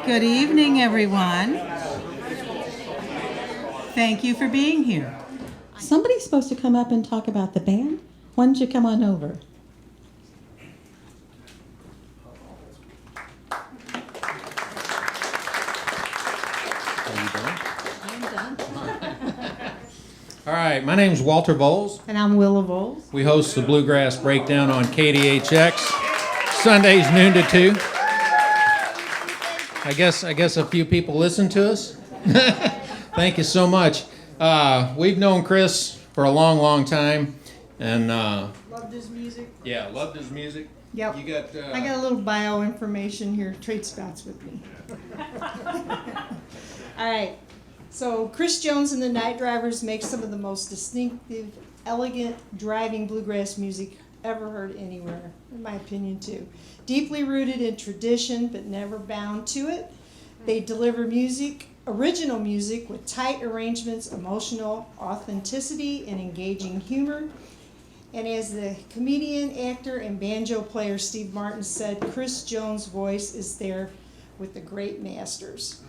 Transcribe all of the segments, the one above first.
Good evening, everyone. Thank you for being here. Somebody's supposed to come up and talk about the band. Why don't you come on over? All right, my name's Walter Voles. And I'm Willa Voles. We host the Bluegrass Breakdown on KDHX, Sundays noon to 2. I guess a few people listen to us. Thank you so much. We've known Chris for a long, long time, and Loved his music. yeah, loved his music. Yep. You got. I got a little bio information here. Trade spots with me. All right. So Chris Jones and the Night Drivers make some of the most distinctive, elegant, driving bluegrass music ever heard anywhere, in my opinion too. Deeply rooted in tradition, but never bound to it. They deliver music, original music with tight arrangements, emotional authenticity, and engaging humor. And as the comedian, actor, and banjo player Steve Martin said, Chris Jones' voice is there with the great masters.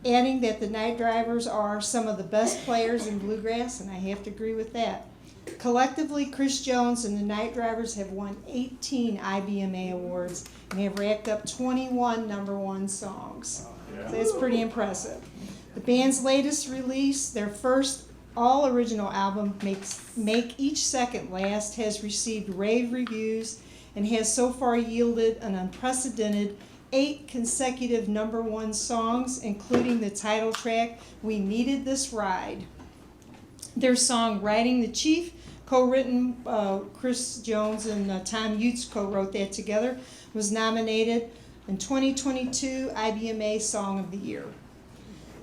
Adding that the Night Drivers are some of the best players in bluegrass, and I have to agree with that. Collectively, Chris Jones and the Night Drivers have won 18 IBMA awards and have racked up 21 #1 songs. So it's pretty impressive. The band's latest release, their first all-original album, Make Each Second Last, has received rave reviews and has so far yielded an unprecedented 8 consecutive #1 songs, including the title track, We Needed This Ride. Their song, Riding the Chief, co-written, Chris Jones and Thomm Jutz co-wrote that together, was nominated in 2022 IBMA Song of the Year.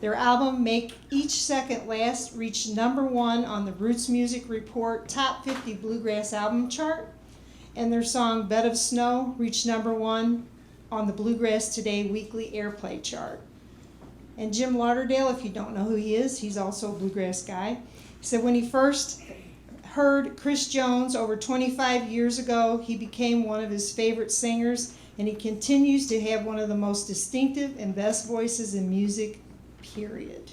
Their album, Make Each Second Last, reached #1 on the Roots Music Report Top 50 Bluegrass Album Chart, and their song, Bed of Snow, reached #1 on the Bluegrass Today Weekly Airplay Chart. And Jim Lauderdale, if you don't know who he is, he's also a bluegrass guy. He said when he first heard Chris Jones over 25 years ago, he became one of his favorite singers, and he continues to have one of the most distinctive and best voices in music, period.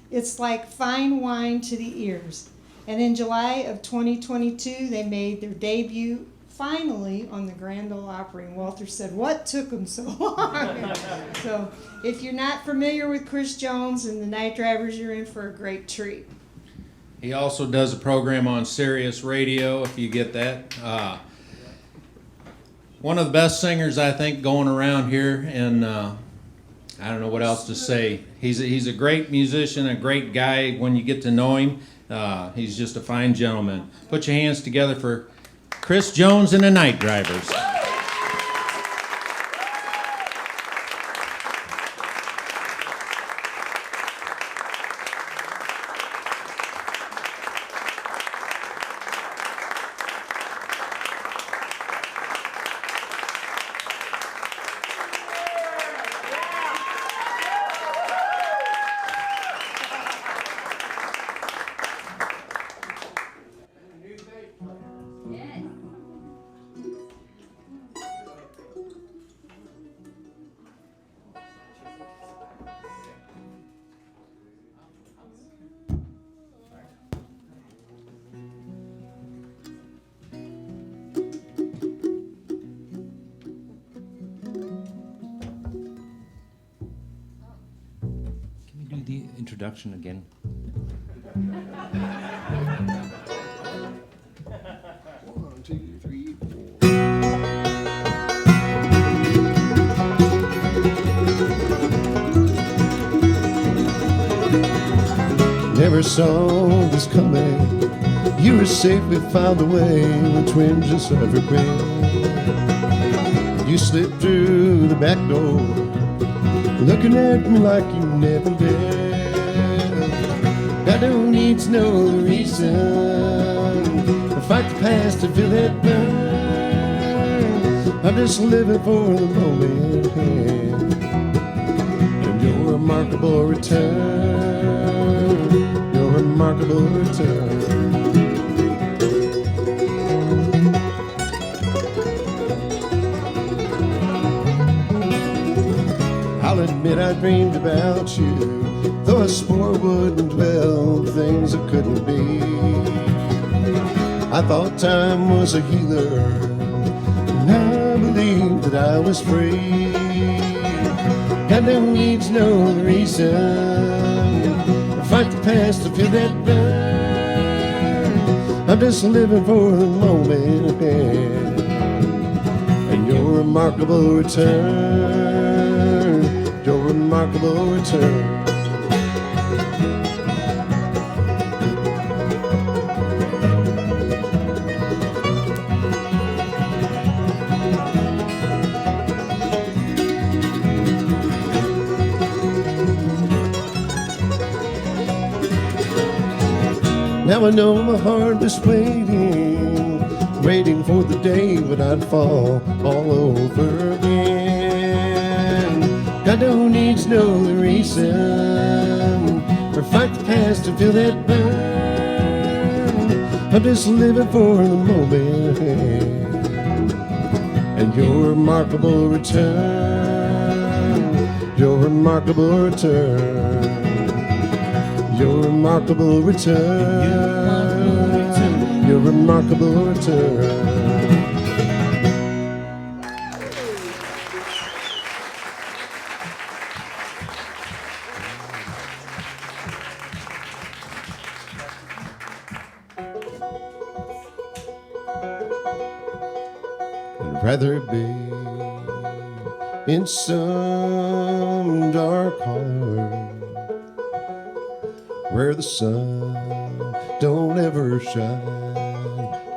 It's like fine wine to the ears. And in July of 2022, they made their debut finally on the Grand Ole Opry, and Walter said, what took them so long? So if you're not familiar with Chris Jones and the Night Drivers, you're in for a great treat. He also does a program on Sirius Radio, if you get that. One of the best singers, I think, going around here, and I don't know what else to say. He's a great musician, a great guy when you get to know him. He's just a fine gentleman. Put your hands together for Chris Jones and the Night Drivers. The introduction again. One, two, three, four. Never saw this coming. You were safely found away when twins just suffered pain. You slipped through the back door, looking at me like you never left. I don't need to know the reason, or fight the past to feel that burn. I'm just living for the moment at hand, and your remarkable return, your remarkable return. I'll admit yet I dreamed about you, though I swore I wouldn't dwell things that couldn't be. I thought time was a healer, and I believed that I was free. God don't need to know the reason, or fight the past to feel that burn. I'm just living for the moment ahead, and your remarkable return, your remarkable return. Now I know my heart was waiting for the day when I'd fall all over again. God don't need to know the reason, or fight the past to feel that burn. I'm just living for the moment ahead, and your remarkable return, your remarkable return. Your remarkable return, your remarkable return. I'd rather be in some dark hollow where the sun don't ever shine,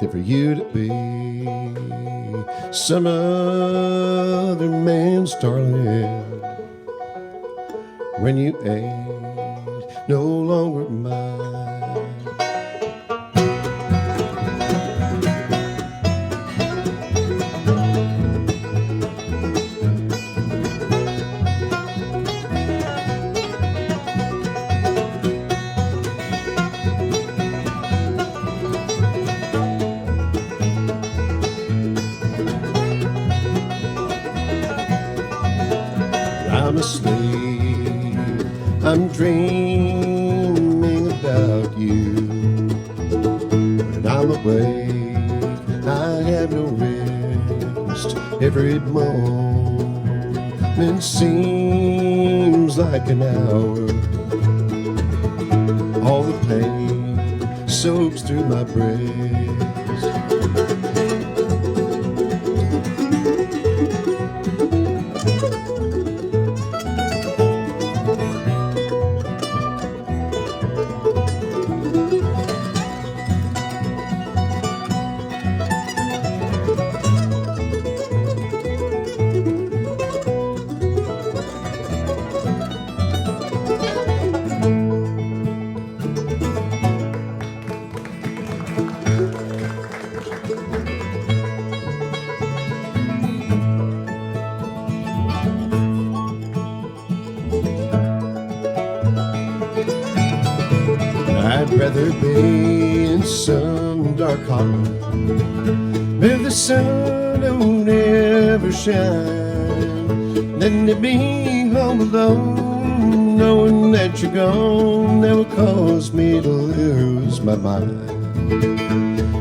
than for you to be some other man's darling, when you ain't no longer mine. I'm asleep, I'm dreaming about you. When I'm awake, I have no rest. Every moment seems like an hour. All the pain soaks through my breast. I'd rather be in some dark hollow where the sun don't ever shine, than to be home alone, knowing that you're gone. That would cause me to lose my mind.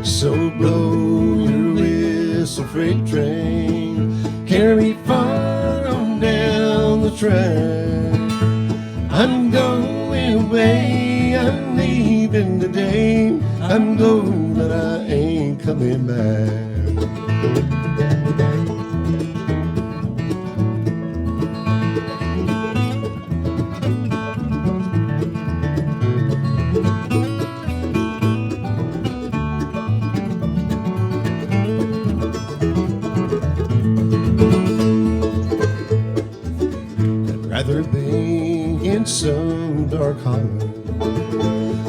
So blow your whistle, freight train, carry me far on down the track. I'm going away, I'm leaving today. I'm going, but I ain't coming back. I'd rather be in some dark hollow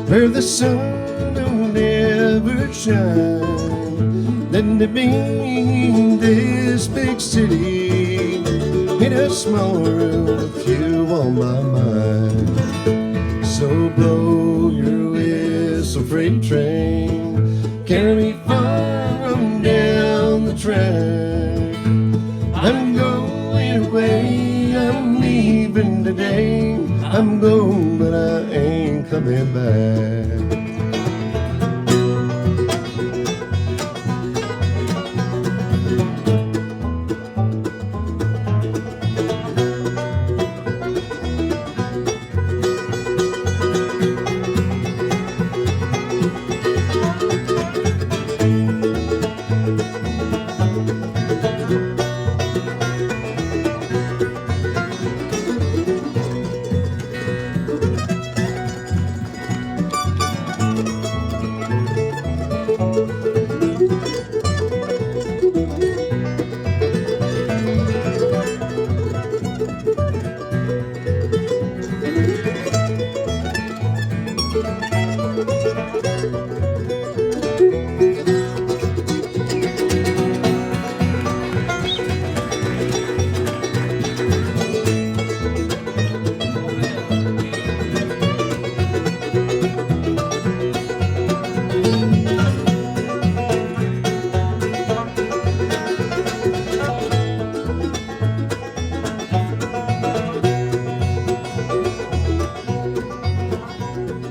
where the sun don't ever shine, than to be in this big city in a small room with you on my mind. So blow your whistle, freight train, carry me far on down the track. I'm going away, I'm leaving I'm gone, but I ain't coming back.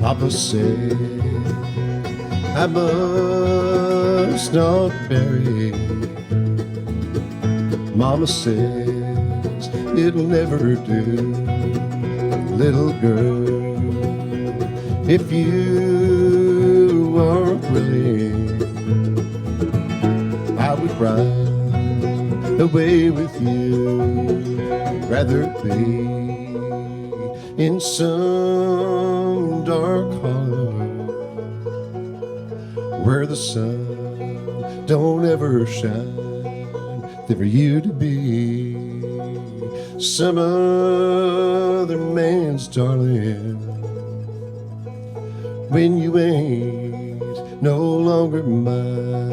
Papa said I must not bury. Mama says it'll never do. Little girl, if you aren't willing, I would ride away with you. Rather be in some dark hollow where the sun don't ever shine, than for you to be some other man's darling when you ain't no longer mine.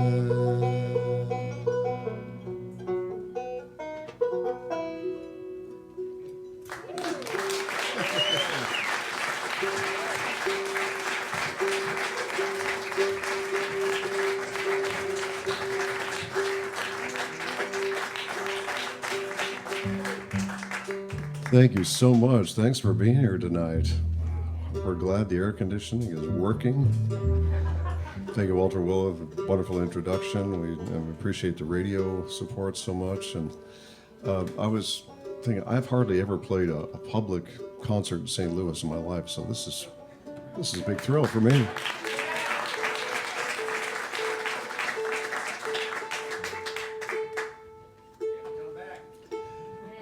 Thank you so much. Thanks for being here tonight. We're glad the air conditioning is working. Thank you, Walter Willow, for a wonderful introduction. We appreciate the radio support so much. And I was thinking, I've hardly ever played a public concert in St. Louis in my life, so this is a big thrill for me.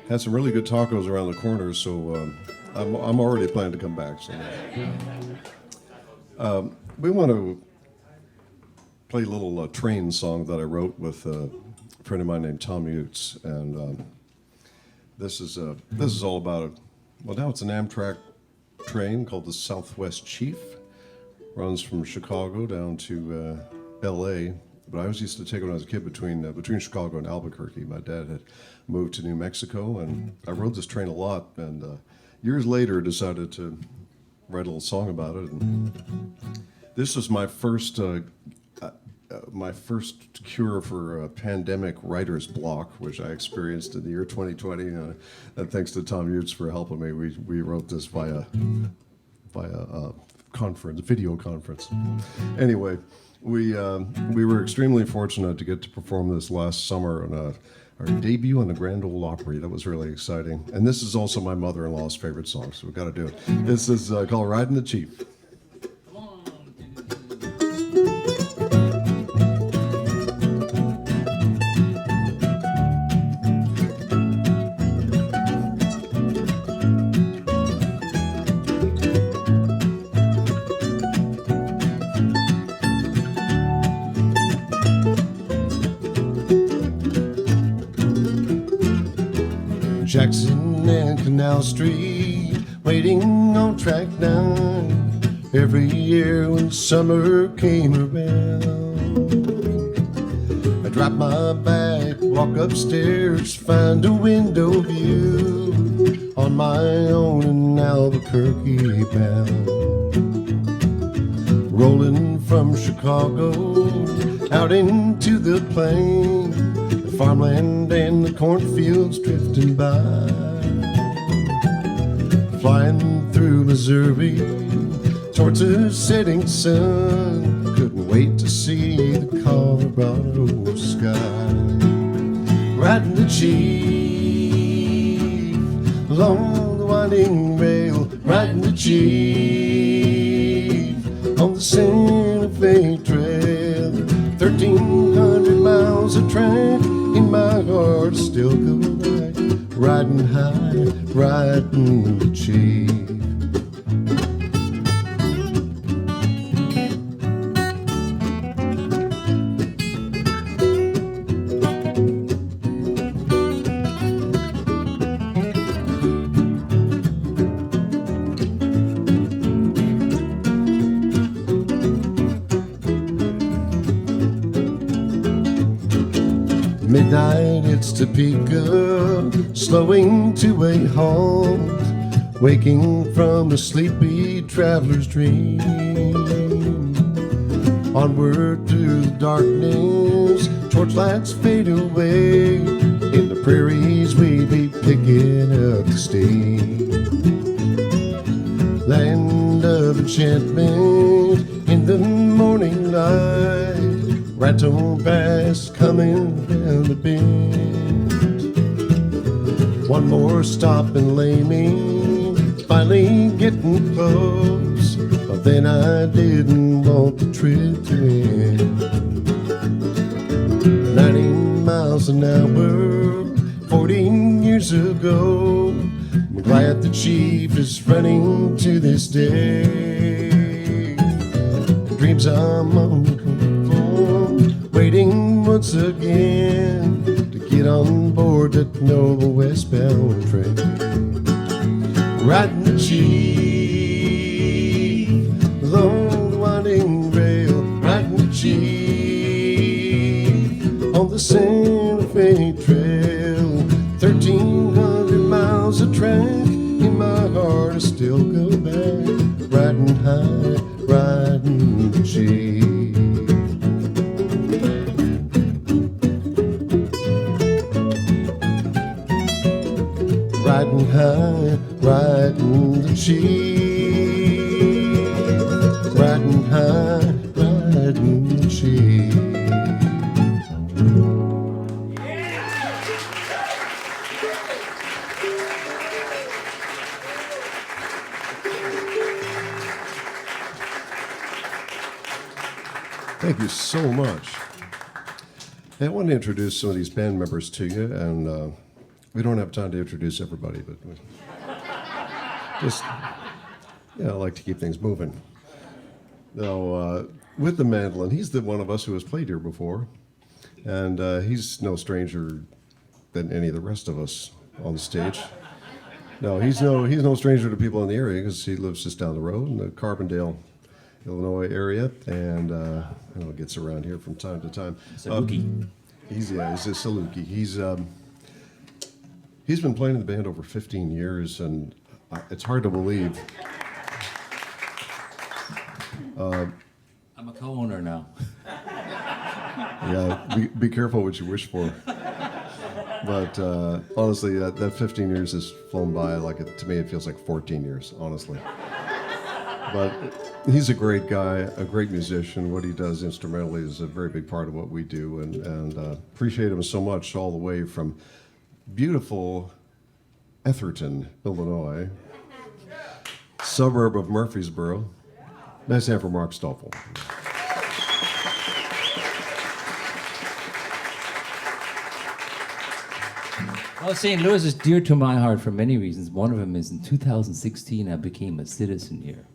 Had some really good tacos around the corner, so I'm already planning to come back. So we want to play a little train song that I wrote with a friend of mine named Thomm Jutz, and this is all about well, now it's an Amtrak train called the Southwest Chief. Runs from Chicago down to L.A. But I always used to take it when I was a kid between Chicago and Albuquerque. My dad had moved to New Mexico, and I rode this train a lot. And years later, decided to write a little song about it. And this was my first cure for a pandemic writer's block, which I experienced in the year 2020. And thanks to Thomm Jutz for helping me. We wrote this via video conference. Anyway. We were extremely fortunate to get to perform this last summer on our debut on the Grand Ole Opry. That was really exciting. And this is also my mother-in-law's favorite song, so we've got to do it. This is called Riding the Chief. Jackson and Canal Street, waiting on track 9. Every year when summer came around, I drop my bag, walk upstairs, find a window view on my own in Albuquerque bound. Rolling from Chicago out into the plain, the farmland and the cornfields drifting by, flying through Missouri towards a setting sun. Couldn't wait to see the Colorado sky. Riding the chief along the winding rail, riding the chief on the Santa Fe Trail. 1,300 miles of track in my heart still go back. Riding high, riding the chief. Midnight, it's Topeka, slowing to a halt, waking from a sleepy traveler's dream. Onward through the darkness, torchlights fade away. In the prairies, we'd be picking up the steam. Land of enchantment in the morning light. Rattle Pass coming down the bend. One more stop in Laming, finally getting close. But then I didn't want the trip to end. 90 miles an hour, 14 years ago. I'm glad the chief is running to this day. Dreams I'm on waiting once again to get on board that noble westbound train. Riding the chief along the winding rail, riding the chief on the Santa Fe Trail. 1,300 miles of track in my heart, I still go back. Riding high, riding the chief. Riding high, riding the chief. Riding high, riding the chief. Thank you so much. Hey, I want to introduce some of these band members to you, and we don't have time to introduce everybody, but just, I like to keep things moving. Now, with the mandolin, he's the one of us who has played here before, and he's no stranger than any of the rest of us on the stage. No, he's no stranger to people in the area because he lives just down the road in the Carbondale, Illinois area, and gets around here from time to time. Saluki. He's a Saluki. He's been playing in the band over 15 years, and it's hard to believe. I'm a co-owner now. Yeah, be careful what you wish for. But honestly, that 15 years has flown by to me, it feels like 14 years, honestly. But he's a great guy, a great musician. What he does instrumentally is a very big part of what we do, and appreciate him so much all the way from beautiful Etherton, Illinois, suburb of Murfreesboro. Nice hand for Mark Stoffel. Well, St. Louis is dear to my heart for many reasons. One of them is in 2016, I became a citizen here.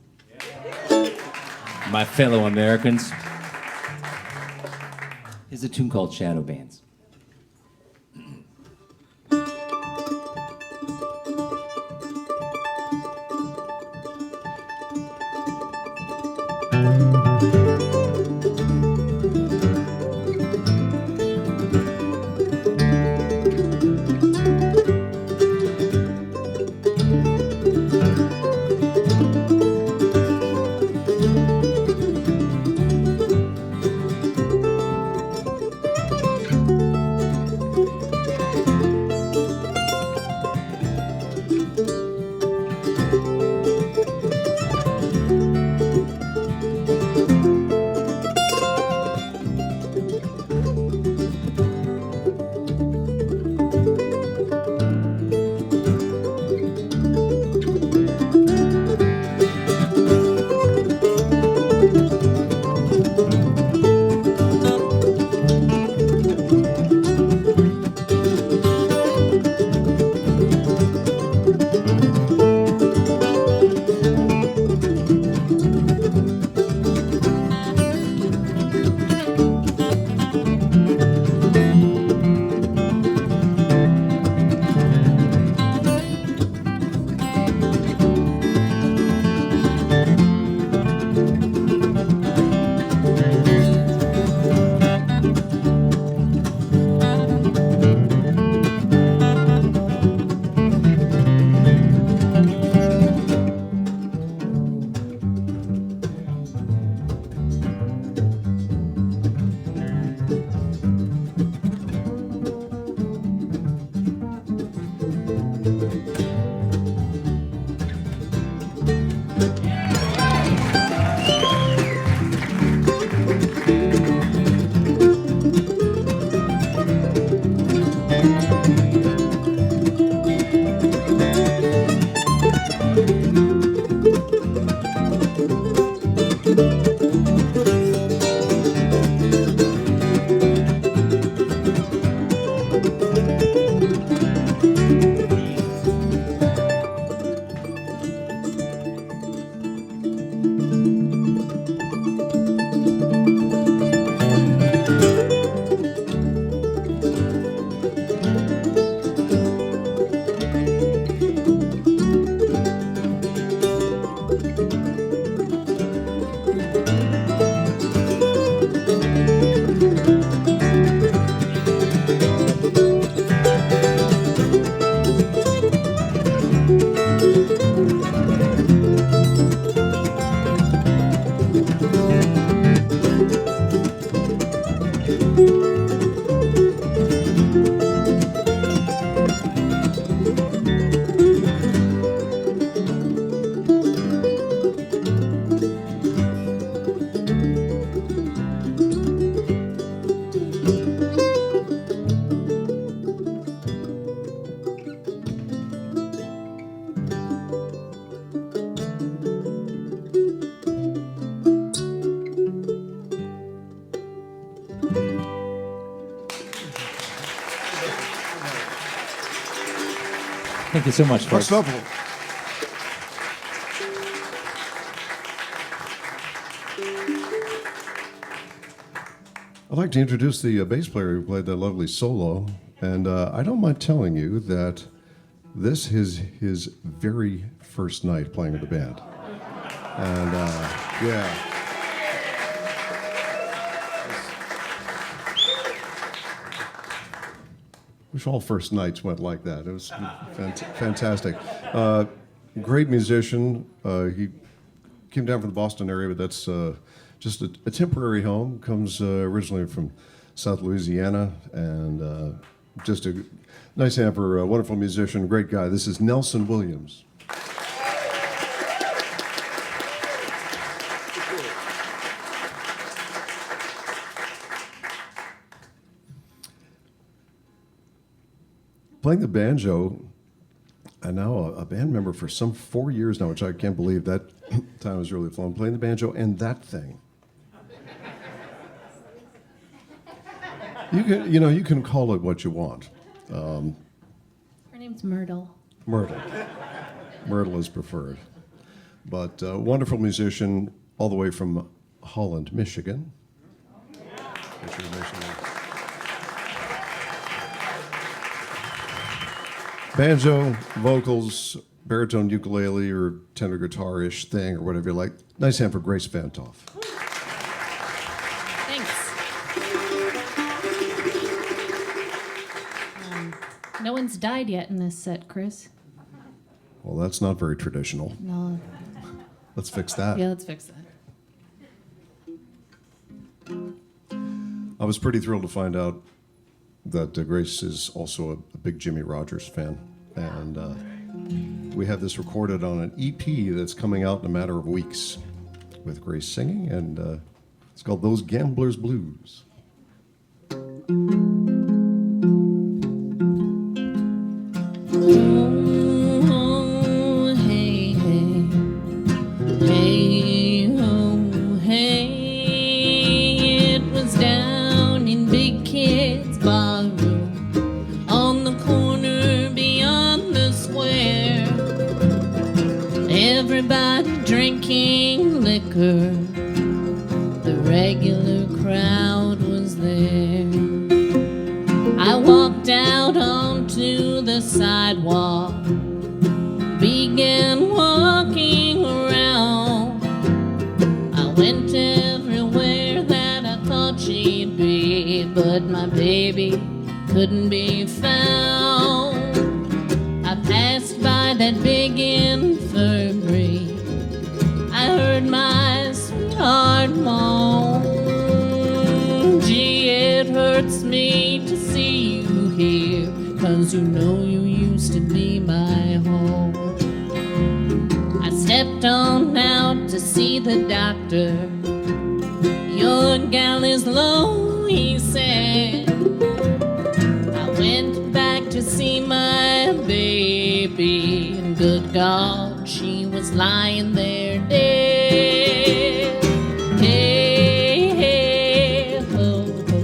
My fellow Americans. Here's a tune called Shadow Bands. Thank you so much, folks. First of all, I'd like to introduce the bass player who played that lovely solo. And I don't mind telling you that this is his very first night playing with the band. And yeah. Wish all first nights went like that. It was fantastic. Great musician. He came down from the Boston area, but that's just a temporary home. Comes originally from South Louisiana, and just a nice hamper, a wonderful musician, great guy. This is Nelson Williams. Playing the banjo, and now a band member for some 4 years now, which I can't believe. That time was really fun. Playing the banjo and that thing. You can call it what you want. Her name's Myrtle. Myrtle. Myrtle is preferred. But wonderful musician all the way from Holland, Michigan. Banjo, vocals, baritone ukulele or tenor guitar-ish thing or whatever you like. Nice hand for Grace Vantoff. Thanks. No one's died yet in this set, Chris. Well, that's not very traditional. No. Let's fix that. Yeah, let's fix that. I was pretty thrilled to find out that Grace is also a big Jimmy Rogers fan. And we have this recorded on an EP that's coming out in a matter of weeks with Grace singing, and it's called Those Gamblers Blues. Oh, hey, hey. Hey, oh, hey. It was down in Big Kid's barroom on the corner beyond the square. Everybody drinking liquor. The regular crowd was there. I walked out onto the sidewalk, began walking around. I went everywhere that I thought she'd be, but my baby couldn't be found. I passed by that big infirmary. I heard my sweetheart moan. Gee, it hurts me to see you here, 'cause you know you used to be my home. I stepped on out to see the doctor. Your gal is low, he said. I went back to see my baby, and good God, she was lying there dead. Hey, hey, ho, ho.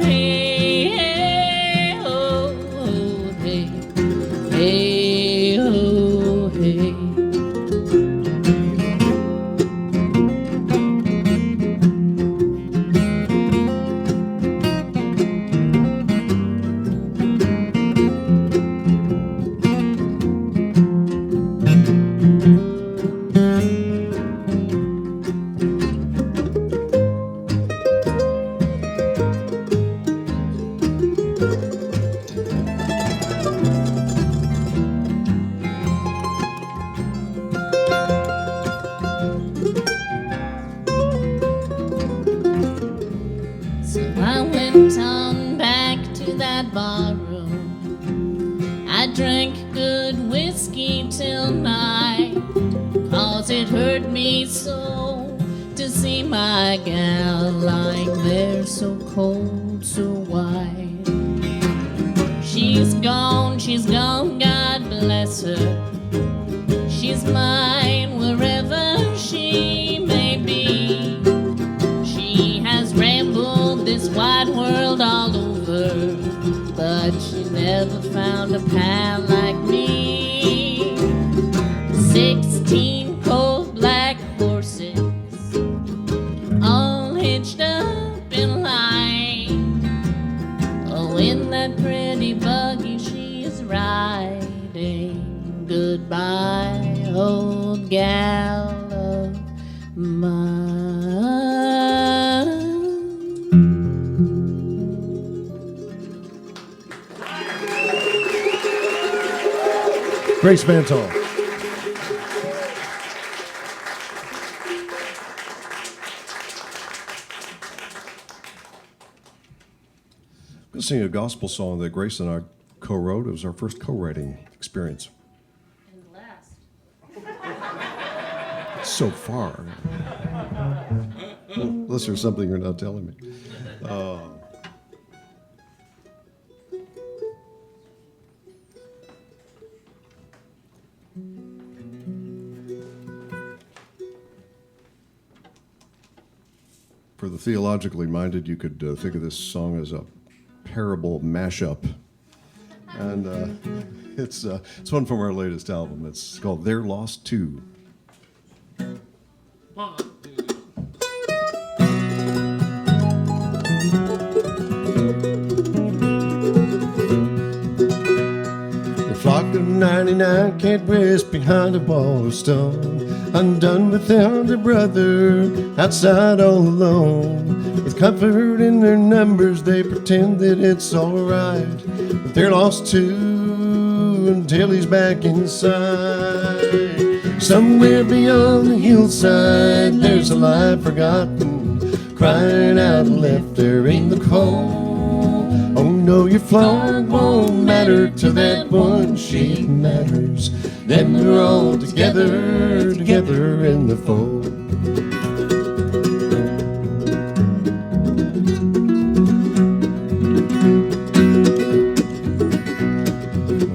Hey, hey, ho, ho, hey. Hey, ho, hey. So I went on back to that barroom. I drank good whiskey till night, 'cause it hurt me so to see my gal lying there so cold, so white. She's gone, God bless her. She's mine wherever she may be. She has rambled this wide world ever found a pal like me. 16 cold black horses, all hitched up in line. Oh, in that pretty buggy she is riding. Goodbye, old gal of mine. Grace Van Thomm. I'm going to sing a gospel song that Grace and I co-wrote. It was our first co-writing experience. And last. So far. Unless there's something you're not telling me. For the theologically minded, you could think of this song as a parable mashup. And it's one from our latest album. It's called They're Lost Too. The flock of 99 can't rest behind a wall of stone, undone without their brother, outside all alone. With comfort in their numbers, they pretend that it's all right, but they're lost too until he's back inside. Somewhere beyond the hillside, there's a life forgotten, crying out and left there in the cold. Oh no, your flock won't matter to that one sheep matters. Then they're all together in the fold.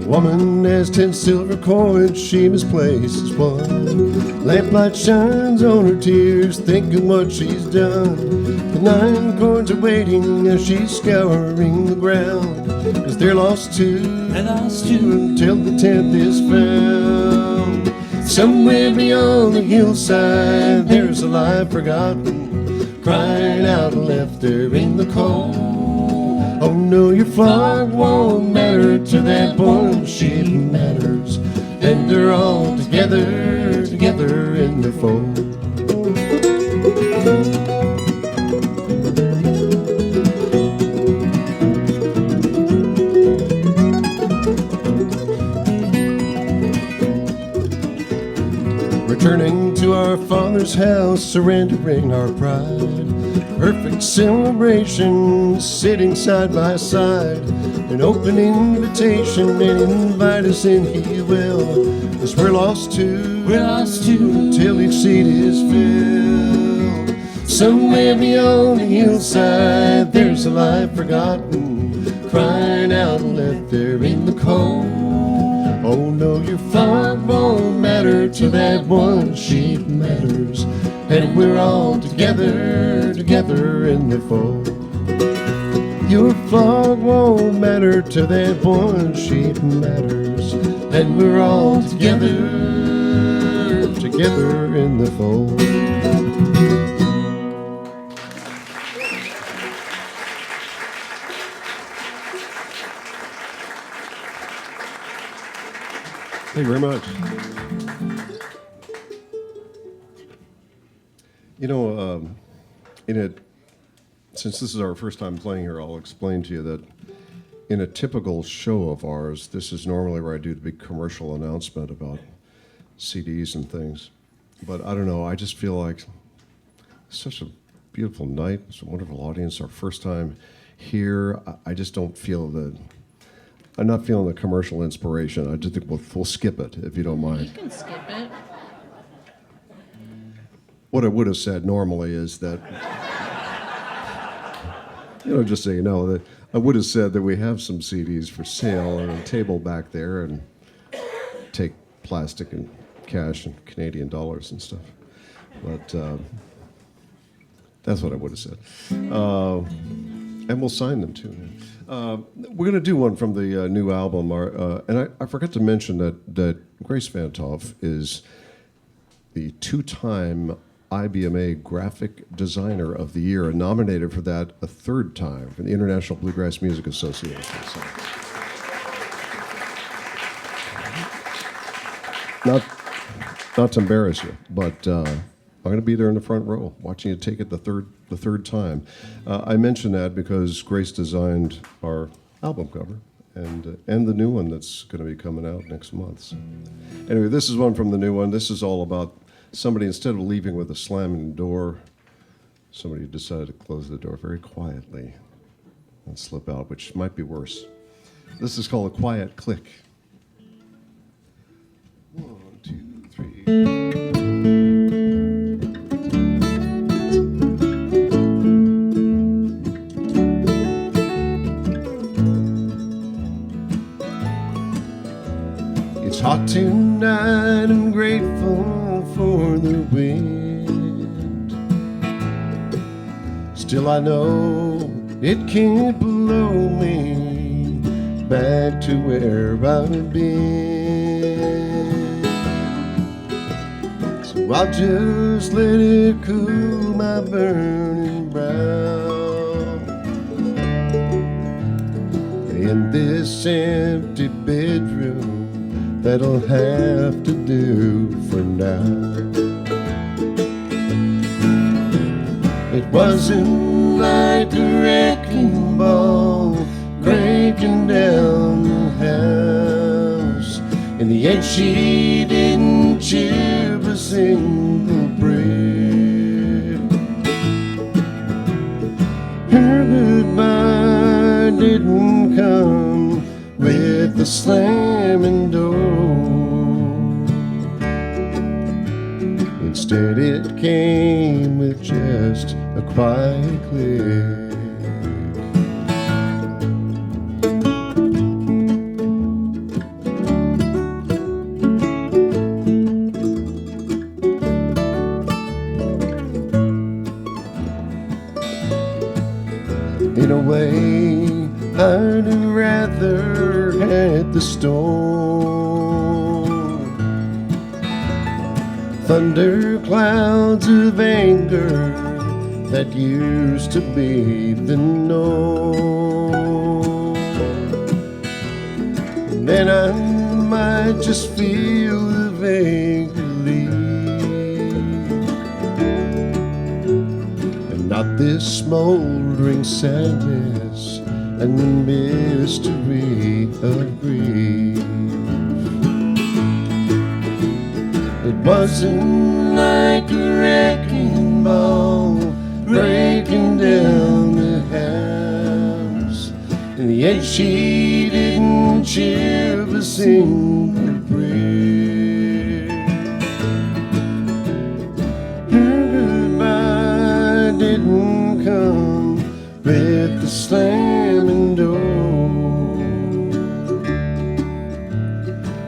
A woman has 10 silver coins, she misplaces one. Lamplight shines on her tears, thinking what she's done. The 9 coins are waiting as she's scouring the ground, 'cause they're lost too until the 10th is found. Somewhere beyond the hillside, there's a life forgotten, crying out and left there in the cold. Oh no, your flock won't matter to that one sheep matters. Then they're all together in the fold. Returning to our Father's house, surrendering our pride. Perfect celebration, sitting side by side. An open invitation, and invite us in He will. 'Cause we're lost too until each seat is filled. Somewhere beyond the hillside, there's a life forgotten, crying out and left there in the cold. Oh no, your flock won't matter to that one sheep matters. And we're all together in the fold. Your flock won't matter to that one sheep matters. And we're all together in the fold. Thank you very much. You know, since this is our first time playing here, I'll explain to you that in a typical show of ours, this is normally where I do the big commercial announcement about CDs and things. But I don't know, I just feel like it's such a beautiful night. It's a wonderful audience. Our first time here. I just don't feel I'm not feeling the commercial inspiration. I just think we'll skip it, if you don't mind. You can skip it. What I would have said normally is that, just so you know, that I would have said that we have some CDs for sale on a table back there, and take plastic and cash and Canadian dollars and stuff. But that's what I would have said. And we'll sign them too. We're going to do one from the new album. And I forgot to mention that Grace Van Toff is the two-time IBMA Graphic Designer of the Year, and nominated for that a third time from the International Bluegrass Music Association. So. Not to embarrass you, but I'm going to be there in the front row, watching you take it the third time. I mention that because Grace designed our album cover and the new one that's going to be coming out next month. So. Anyway, this is one from the new one. This is all about somebody, instead of leaving with a slamming door, somebody decided to close the door very quietly and slip out, which might be worse. This is called A Quiet Click. 1, 2, 3. It's hot tonight, I'm grateful for the wind. Still I know it can't blow me back to where I've been. So I'll just let it cool my burning brow in this empty bedroom. That'll have to do for now. It wasn't like a wrecking ball breaking down the house. In the end she didn't chip a single brick. Her goodbye didn't come with the slamming door. Instead it came with just a quiet click. In a way, I'd rather had the storm. Thunder clouds of anger that used to be the norm. And then I might just feel the vague relief, and not this smoldering sadness and the mystery of grief. It wasn't like a wrecking ball breaking down the house. In the end she didn't chip a single brick. Her goodbye didn't come with the slamming door.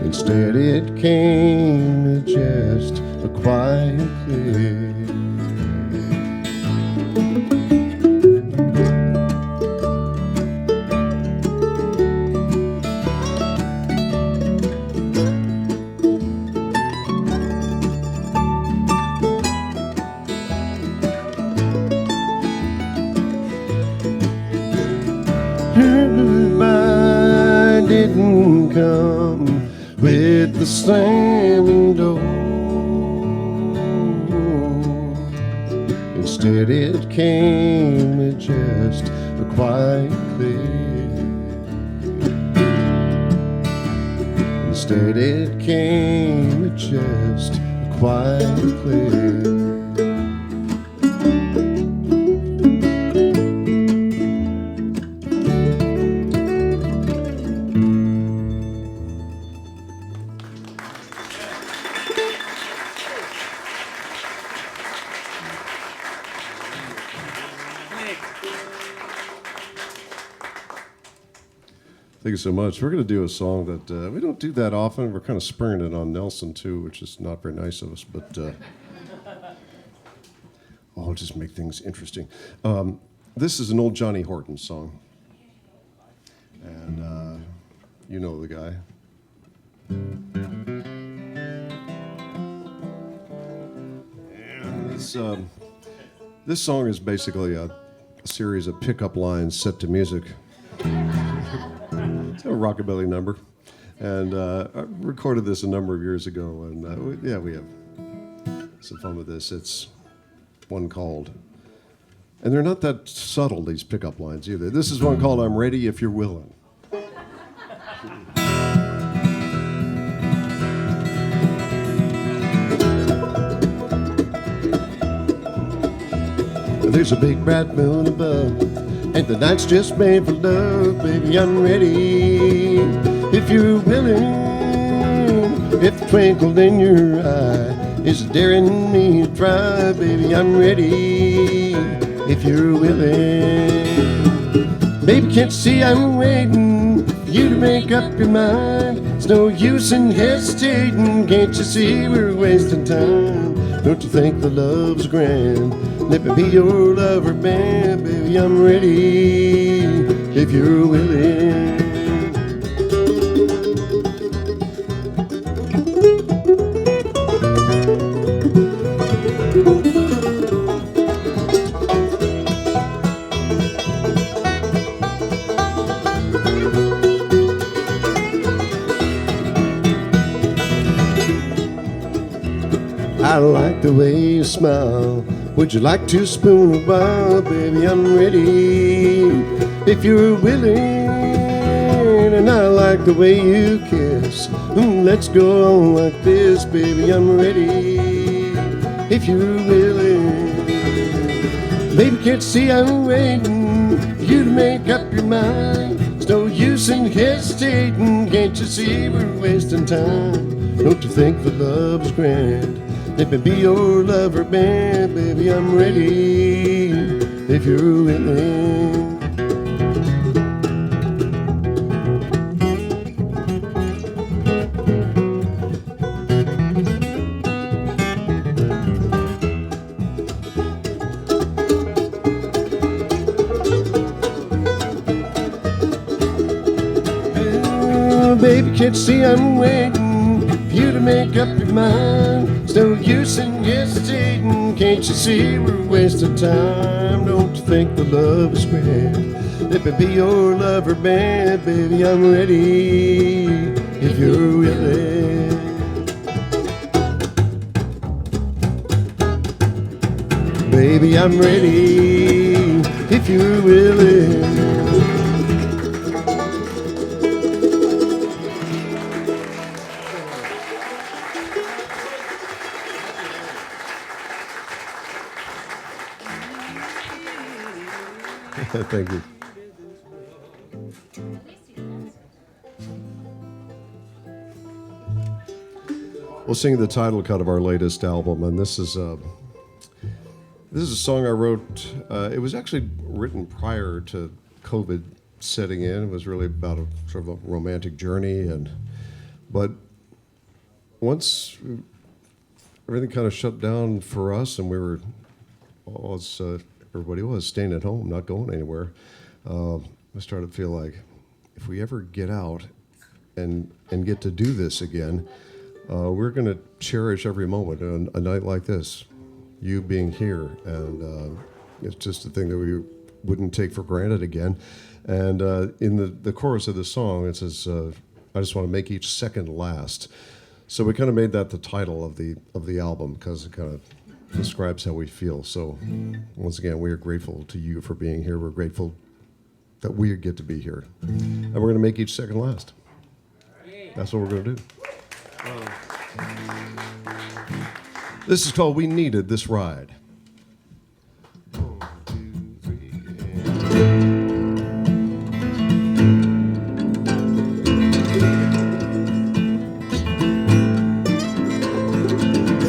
Instead it came with just a quiet click. Her goodbye didn't come with the slamming door. Instead it came with just a quiet click. Instead it came with just a quiet click. Thank you so much. We're going to do a song that we don't do that often. We're kind of spurring it on Nelson, too, which is not very nice of us, but I'll just make things interesting. We're This is an old Johnny Horton song. And you know the guy. And this song is basically a series of pickup lines set to music. It's a rockabilly number. And I recorded this a number of years ago. And we have some fun with this. It's one called... And they're not that subtle, these pickup lines, either. This is one called I'm Ready If You're Willing. There's a big bright moon above, and the night's just made for love. Baby, I'm ready if you're willing. If the twinkle in your eye is daring me to try, baby, I'm ready if you're willing. Baby, can't you see I'm waiting for you to make up your mind? It's no use in hesitating. Can't you see we're wasting time? Don't you think the love's grand? Let me be your lover band. Baby, I'm ready if you're willing. I like the way you smile. Would you like to spoon a while? Baby, I'm ready if you're willing. And I like the way you kiss. Let's go on like this. Baby, I'm ready if you're willing. Baby, can't you see I'm waiting for you to make up your mind? There's no use in hesitating. Can't you see we're wasting time? Don't you think the love's grand? Let me be your lover band, baby, I'm ready if you're willing. Oh, baby, can't you see I'm waiting for you to make up your mind? There's no use in hesitating. Can't you see we're wasting time? Don't you think the love is grand? Let me be your lover band, baby, I'm ready if you're willing. Baby, I'm ready if you're willing. Thank you. We'll sing the title cut of our latest album, and this is a song I wrote. It was actually written prior to COVID setting in. It was really about a sort of a romantic journey, but once everything kind of shut down for us, and we were everybody was staying at home, not going anywhere. I started to feel like if we ever get out and get to do this again, we're going to cherish every moment. And a night like this, you being here, and it's just a thing that we wouldn't take for granted again. And in the chorus of the song, it says, "I just want to make each second last." So we kind of made that the title of the album because it kind of describes how we feel. So once again, we are grateful to you for being here. We're grateful that we get to be here. And we're going to make each second last. That's what we're going to do. This is called We Needed This Ride. 1, 2, 3, and...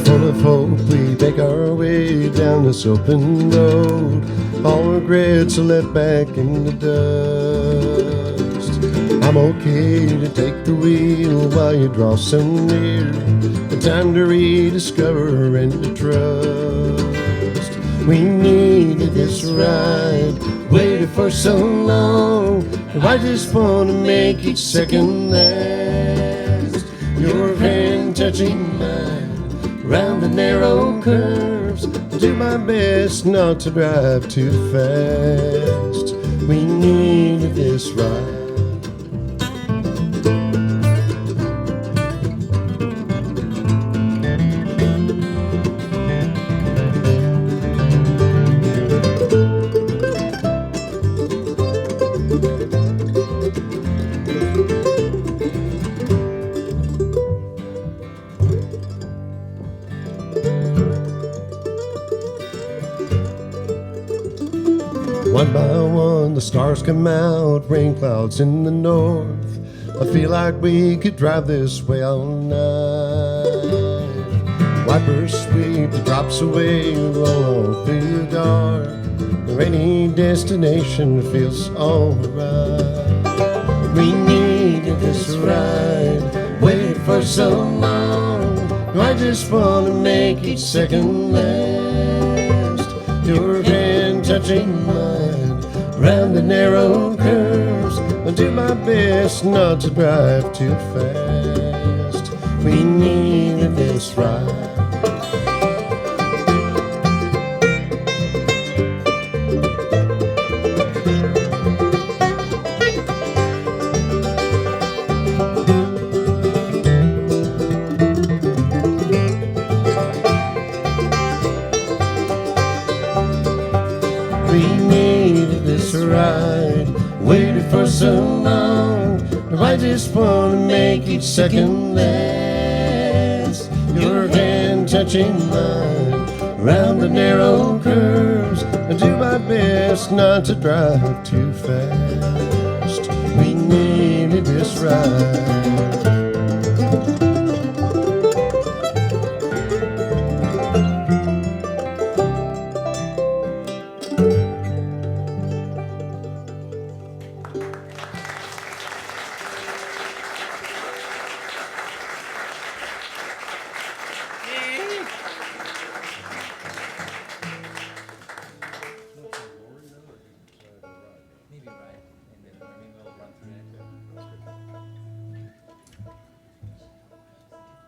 Full of hope, we make our way down this open road. All regrets are let back in the dust. I'm okay to take the wheel while you draw so near. The time to rediscover and to trust. We needed this ride. for so long. I just wanna make each second last. Your hand touching mine around the narrow curves. I'll do my best not to drive too fast. We needed this ride. One by one the stars come out, rain clouds in the north. I feel like we could drive this way all night. Wipers sweep the drops away, roll on through the dark. The rainy destination feels alright. We needed this ride, waited for so long. I just wanna make each second last. Your hand touching mine around the narrow curves. I'll do my best not to drive too fast. We needed this ride. We needed this ride, waited for so long. I just wanna make each second last. Your hand touching mine around the narrow curves. I do my best not to drive too fast. We needed this ride.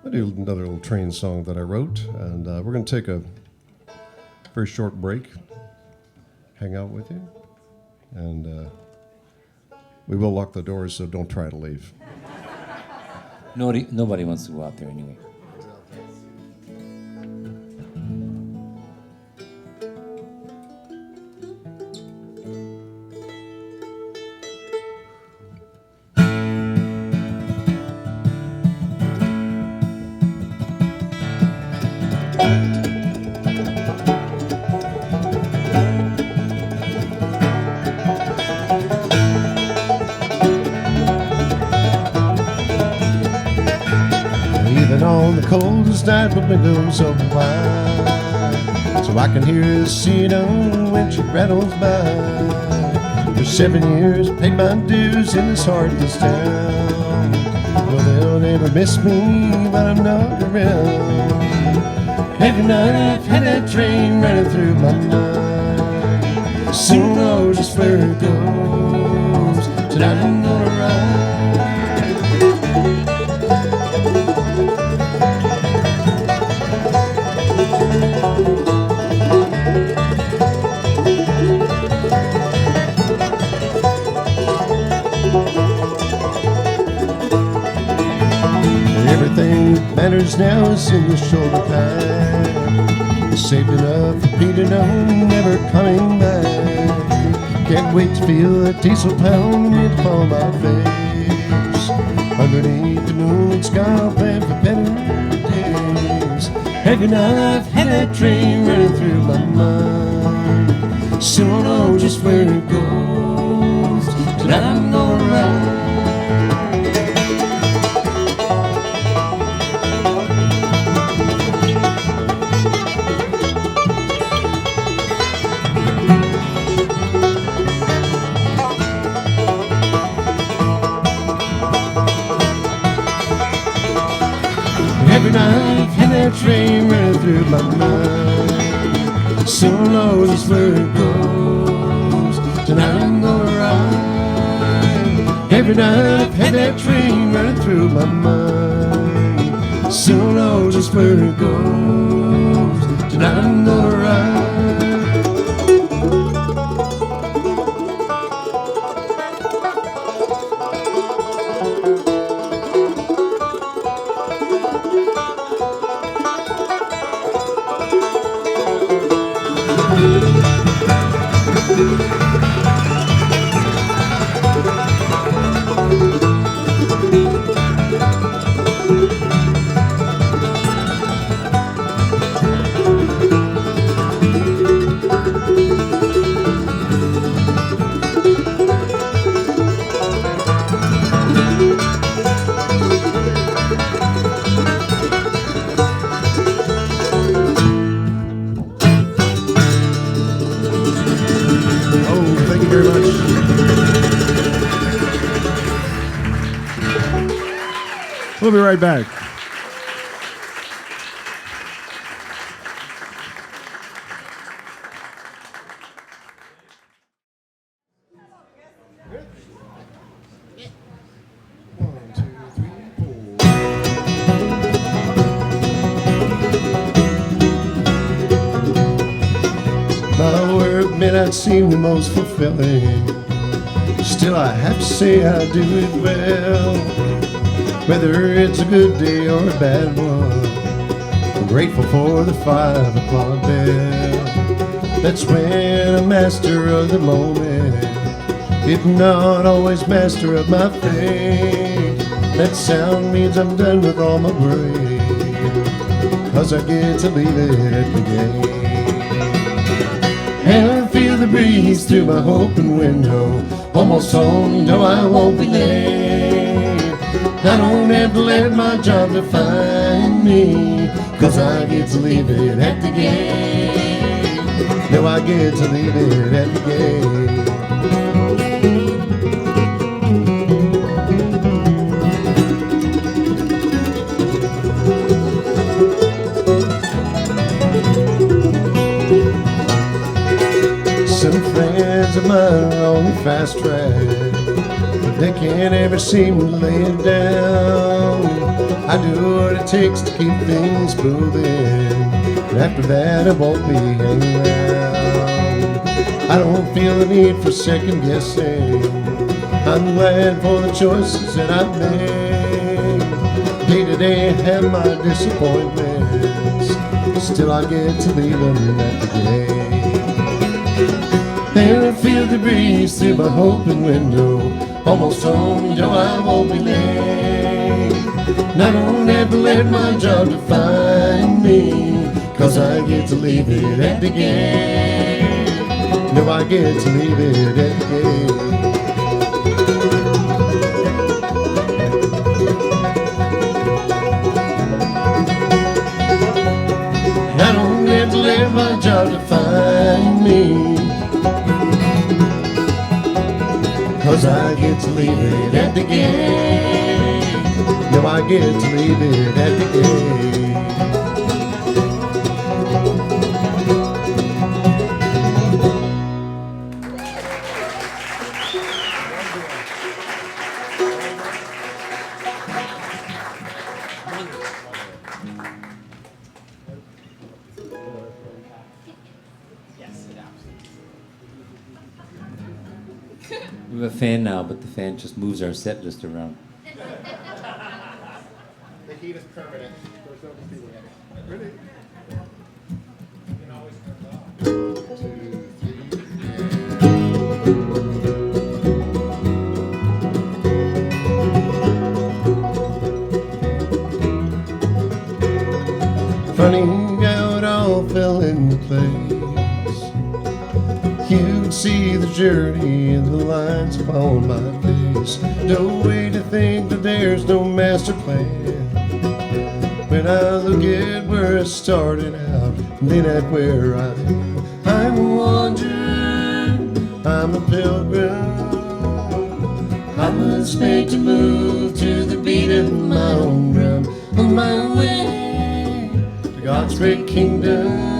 I'll do another little train song that I wrote, and we're going to take a very short break, hang out with you, and we will lock the doors, so don't try to leave. Nobody wants to go out there anyway. Even on the coldest night, my window's open wide, so I can hear her singing when she rattles by. For 7 years, paid my dues in this heartless town. Well, they'll never miss me when I'm not around. Every night I've had that train running through my mind. Soon I'll just where it goes. Tonight I'm gonna ride. Everything that matters now is in the shoulder pad. Saved enough for Pete to know never coming back. Can't wait to feel that diesel pounding upon my face. Underneath the moon sky, plan for better days. Every night I've had that train running through my mind. Soon I'll know just where it goes. Tonight I'm gonna ride. Every night I've had that train running through my mind. So Lord is where it goes. tonight I'm gonna ride. Every night I've had that train running through my mind. So knows just where it goes. Tonight I'm gonna ride. We'll be right back. My work may not seem the most fulfilling, still I have to say I do it well. Whether it's a good day or a bad one, I'm grateful for the 5 o'clock bell. That's when I'm master of the moment, if not always master of my fate. That sound means I'm done with all my worry, 'cause I get to leave it at the gate. And I feel the breeze through my open window, almost home, no I won't be late. I don't have to let my job define me, 'cause I get to leave it at the gate. No, I get to leave it at the gate. Some friends of mine are on the fast track, they can't ever seem to lay it down. I do what it takes to keep things moving, and after that I won't be hanging around. I don't feel the need for second guessing, I'm glad for the choices that I've made. Day to day I have my disappointments, still I get to leave them at the gate. And I feel the breeze through my open window, almost home, no I won't be late. And I don't have to let my job define me, 'cause I get to leave it at the gate. No, I get to leave it at the gate. I don't have to let my job define me, 'cause I get to leave it at the gate. No, I get to leave it at the gate. We have a fan now, but the fan just moves our set list around. The heat is permanent. There's no defeating it. Ready? Funny how it all fell into place. You'd see the journey and the lines upon my face. No way to think that there's no master plan. When I look at where I started out, and then at where I am, I'm a wanderer, I'm a pilgrim. I was made to move to the beat of my own drum, on my way to God's great kingdom.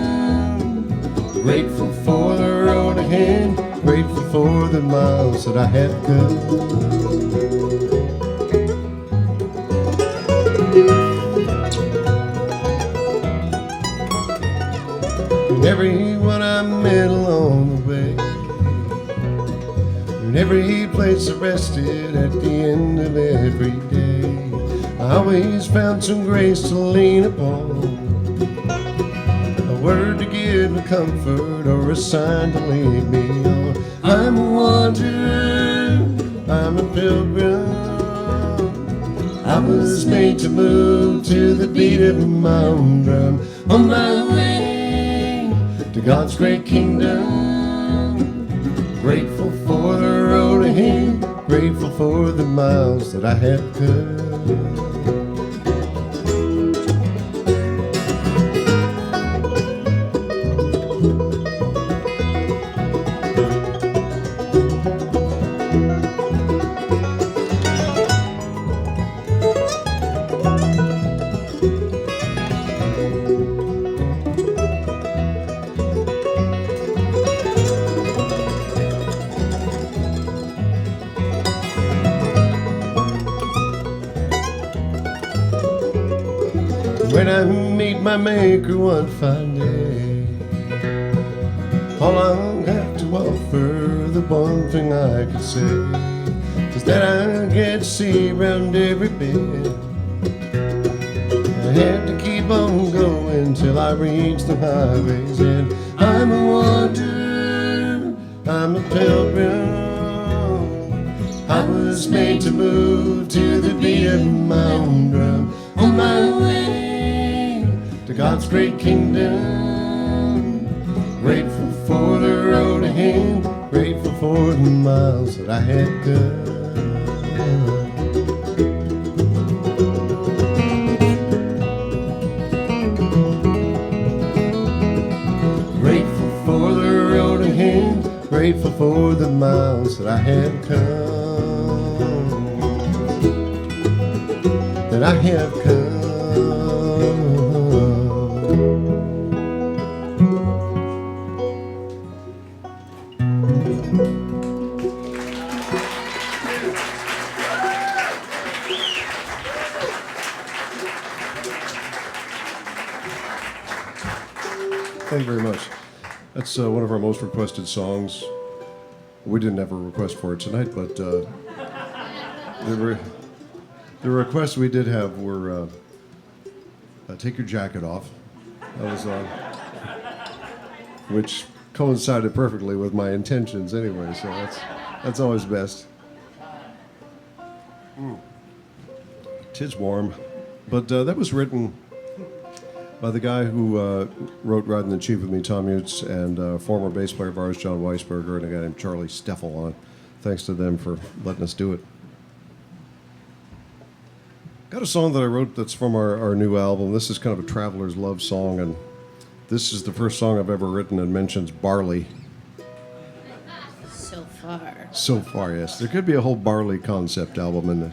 Grateful for the road ahead, grateful for the miles that I have come. And everyone I met along the way, and every place I rested at the end of every day, I always found some grace to lean upon, a word to give me comfort or a sign to lead me on. I'm a wanderer, I'm a pilgrim, I was made to move to the beat of my own drum, on my way to God's great kingdom. Grateful for the road ahead, grateful for the miles that I have come. When I meet my maker one fine day, all I'll have to offer, the one thing I could say, is that I get to see around every bend. I had to keep on going till I reach the highway's end. I'm a wanderer, I'm a pilgrim, I was made to move to the beat of my own drum, on my way to God's great kingdom. Grateful for the road ahead, grateful for the miles that I had done. Grateful for the road ahead, grateful for the miles that I have come, that I have come. Thank you very much. That's one of our most requested songs. We didn't have a request for it tonight, but the requests we did have were "Take Your Jacket Off." That was which coincided perfectly with my intentions anyway, so that's always best. "'Tis Warm," but that was written by the guy who wrote Riding the Chief with me, Thomm Jutz, and former bass player of ours, John Weisberger, and a guy named Charlie Steffel on. Thanks to them for letting us do it. Got a song that I wrote that's from our new album. This is kind of a traveler's love song, and this is the first song I've ever written and mentions barley. So far. So far, yes. There could be a whole barley concept album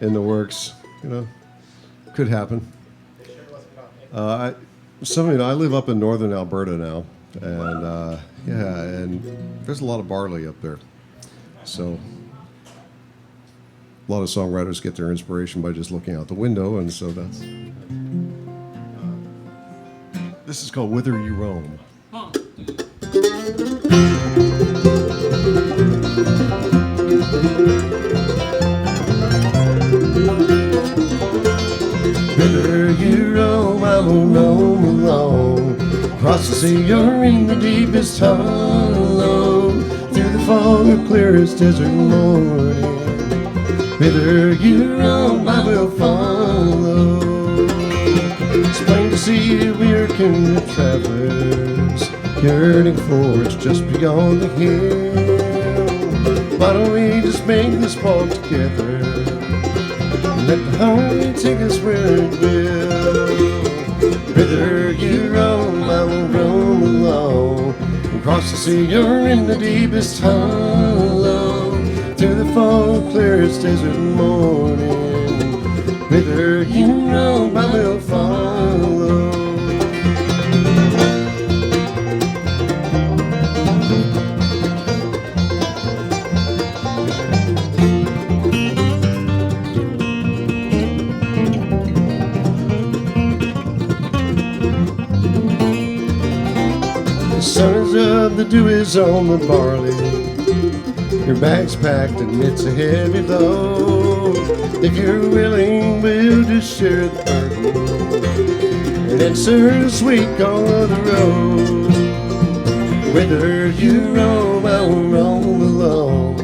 in the works. You know, could happen. I live up in northern Alberta now, and and there's a lot of barley up there. So a lot of songwriters get their inspiration by just looking out the window, and so that's. This is called "Whither You Roam." Whither you roam, I will roam alone. Across the sea or in the deepest hollow, through the fog of clearest desert morning. Whither you roam, I will follow. It's plain to see we're kindred travelers, yearning for it's just beyond the hill. Why don't we just make this walk together? Let the heart take us where it will. Whither you roam, I will roam along. Across the sea or in the deepest hollow, through the fog clearest desert morning. Whither you roam, I will follow. sun is up, the dew is on the barley. Your bag's packed and it's a heavy load. If you're willing, we'll just share the burden and answer this week on the road. Whether you roam, I will roam alone.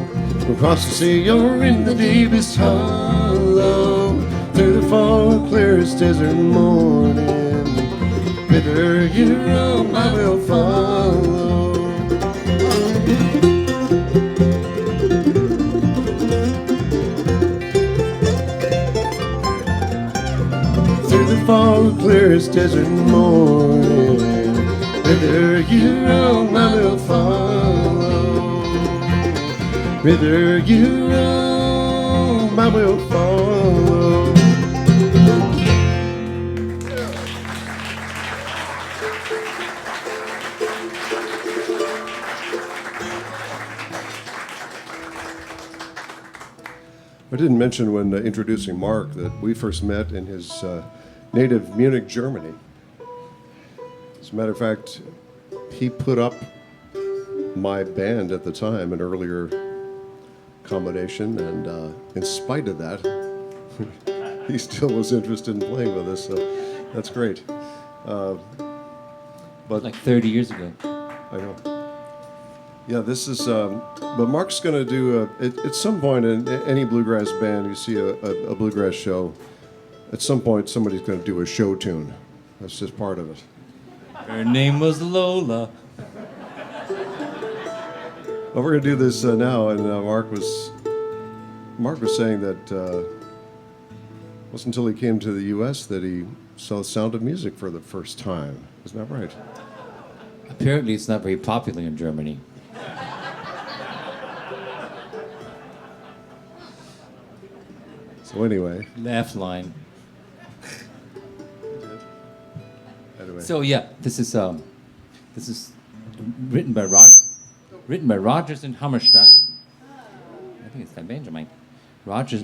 Across the sea or in the deepest hollow, through the fog, clearest desert morning. Whither you roam, I will follow. Through the fog, clearest desert morning. Whither you roam, I will follow. Whither you roam, I will follow. I didn't mention when introducing Mark that we first met in his native Munich, Germany. As a matter of fact, he put up my band at the time, an earlier combination, and in spite of that, he still was interested in playing with us, so that's great. But Like 30 years ago. I know. Yeah, this is, but Mark's going to do, at some point in any bluegrass band, you see a bluegrass show, at some point somebody's going to do a show tune. That's just part of it. Her name was Lola. Well, we're going to do this now, and Mark was saying that it wasn't until he came to the U.S. that he saw the Sound of Music for the first time. Isn't that right? Apparently, it's not very popular in Germany. So anyway, Laugh line. anyway. So yeah, this is written by Rodgers and Hammerstein. I think it's that banjo, Mike. Rodgers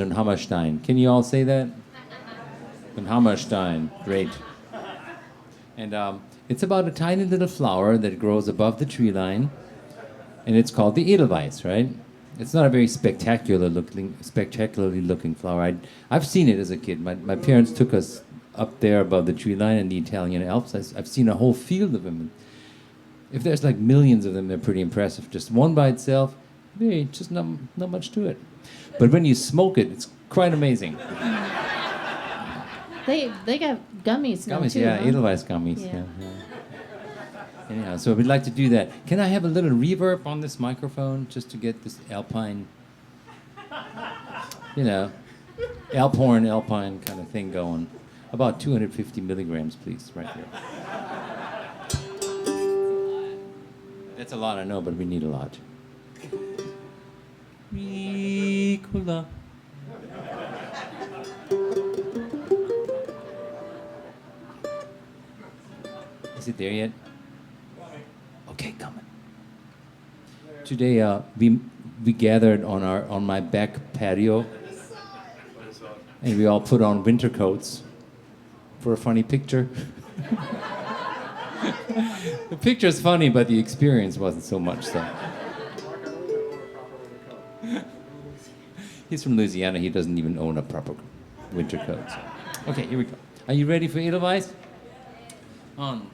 and Hammerstein. Can you all say that? And Hammerstein, great. And it's about a tiny little flower that grows above the tree line, and it's called the Edelweiss, right? It's not a very spectacularly looking flower. I've seen it as a kid. My parents took us up there above the tree line in the Italian Alps. I've seen a whole field of them. If there's like millions of them, they're pretty impressive. Just one by itself, just not much to it. But when you smoke it, it's quite amazing. They got gummies now Gummies, too. yeah, huh? Edelweiss gummies. Yeah. Yeah. Anyhow, so we'd like to do that. Can I have a little reverb on this microphone just to get this alpine, alphorn, alpine kind of thing going? About 250 milligrams, please, right here. That's a lot, I know, but we need a lot. Ricola. Is it there yet? Okay, coming. Today, we gathered on my back patio, and we all put on winter coats for a funny picture. The picture's funny, but the experience wasn't so much so. He's from Louisiana. He doesn't even own a proper winter coat. So. Okay, here we go. Are you ready for Edelweiss? On.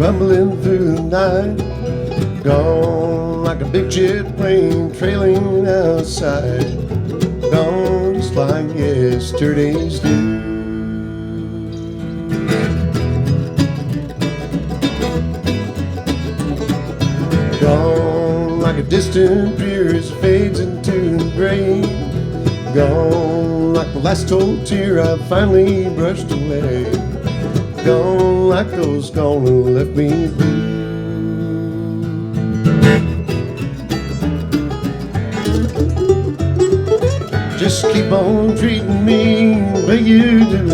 rumbling through the night, gone like a big jet plane trailing outside, gone just like yesterday's dew. Gone like a distant breeze fades into gray, gone like the last old tear I finally brushed away, gone like those gone who left me blue. Just keep on treating me the way you do.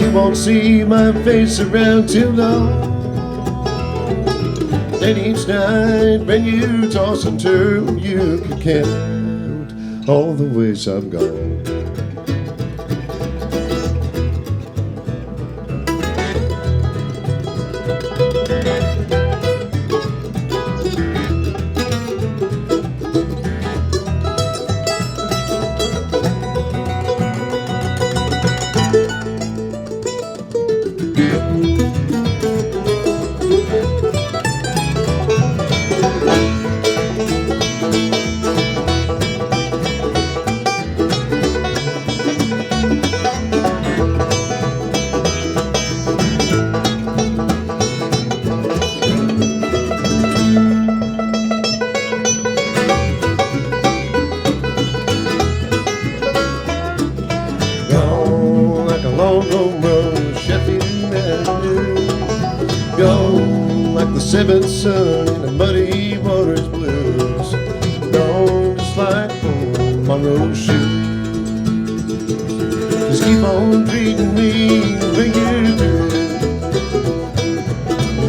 You won't see my face around too long. And each night when you toss and turn, you can count all the ways I've gone. Seventh son in the muddy waters blues, gone just like old Monroe's shoes. Just keep on treating me the way you do.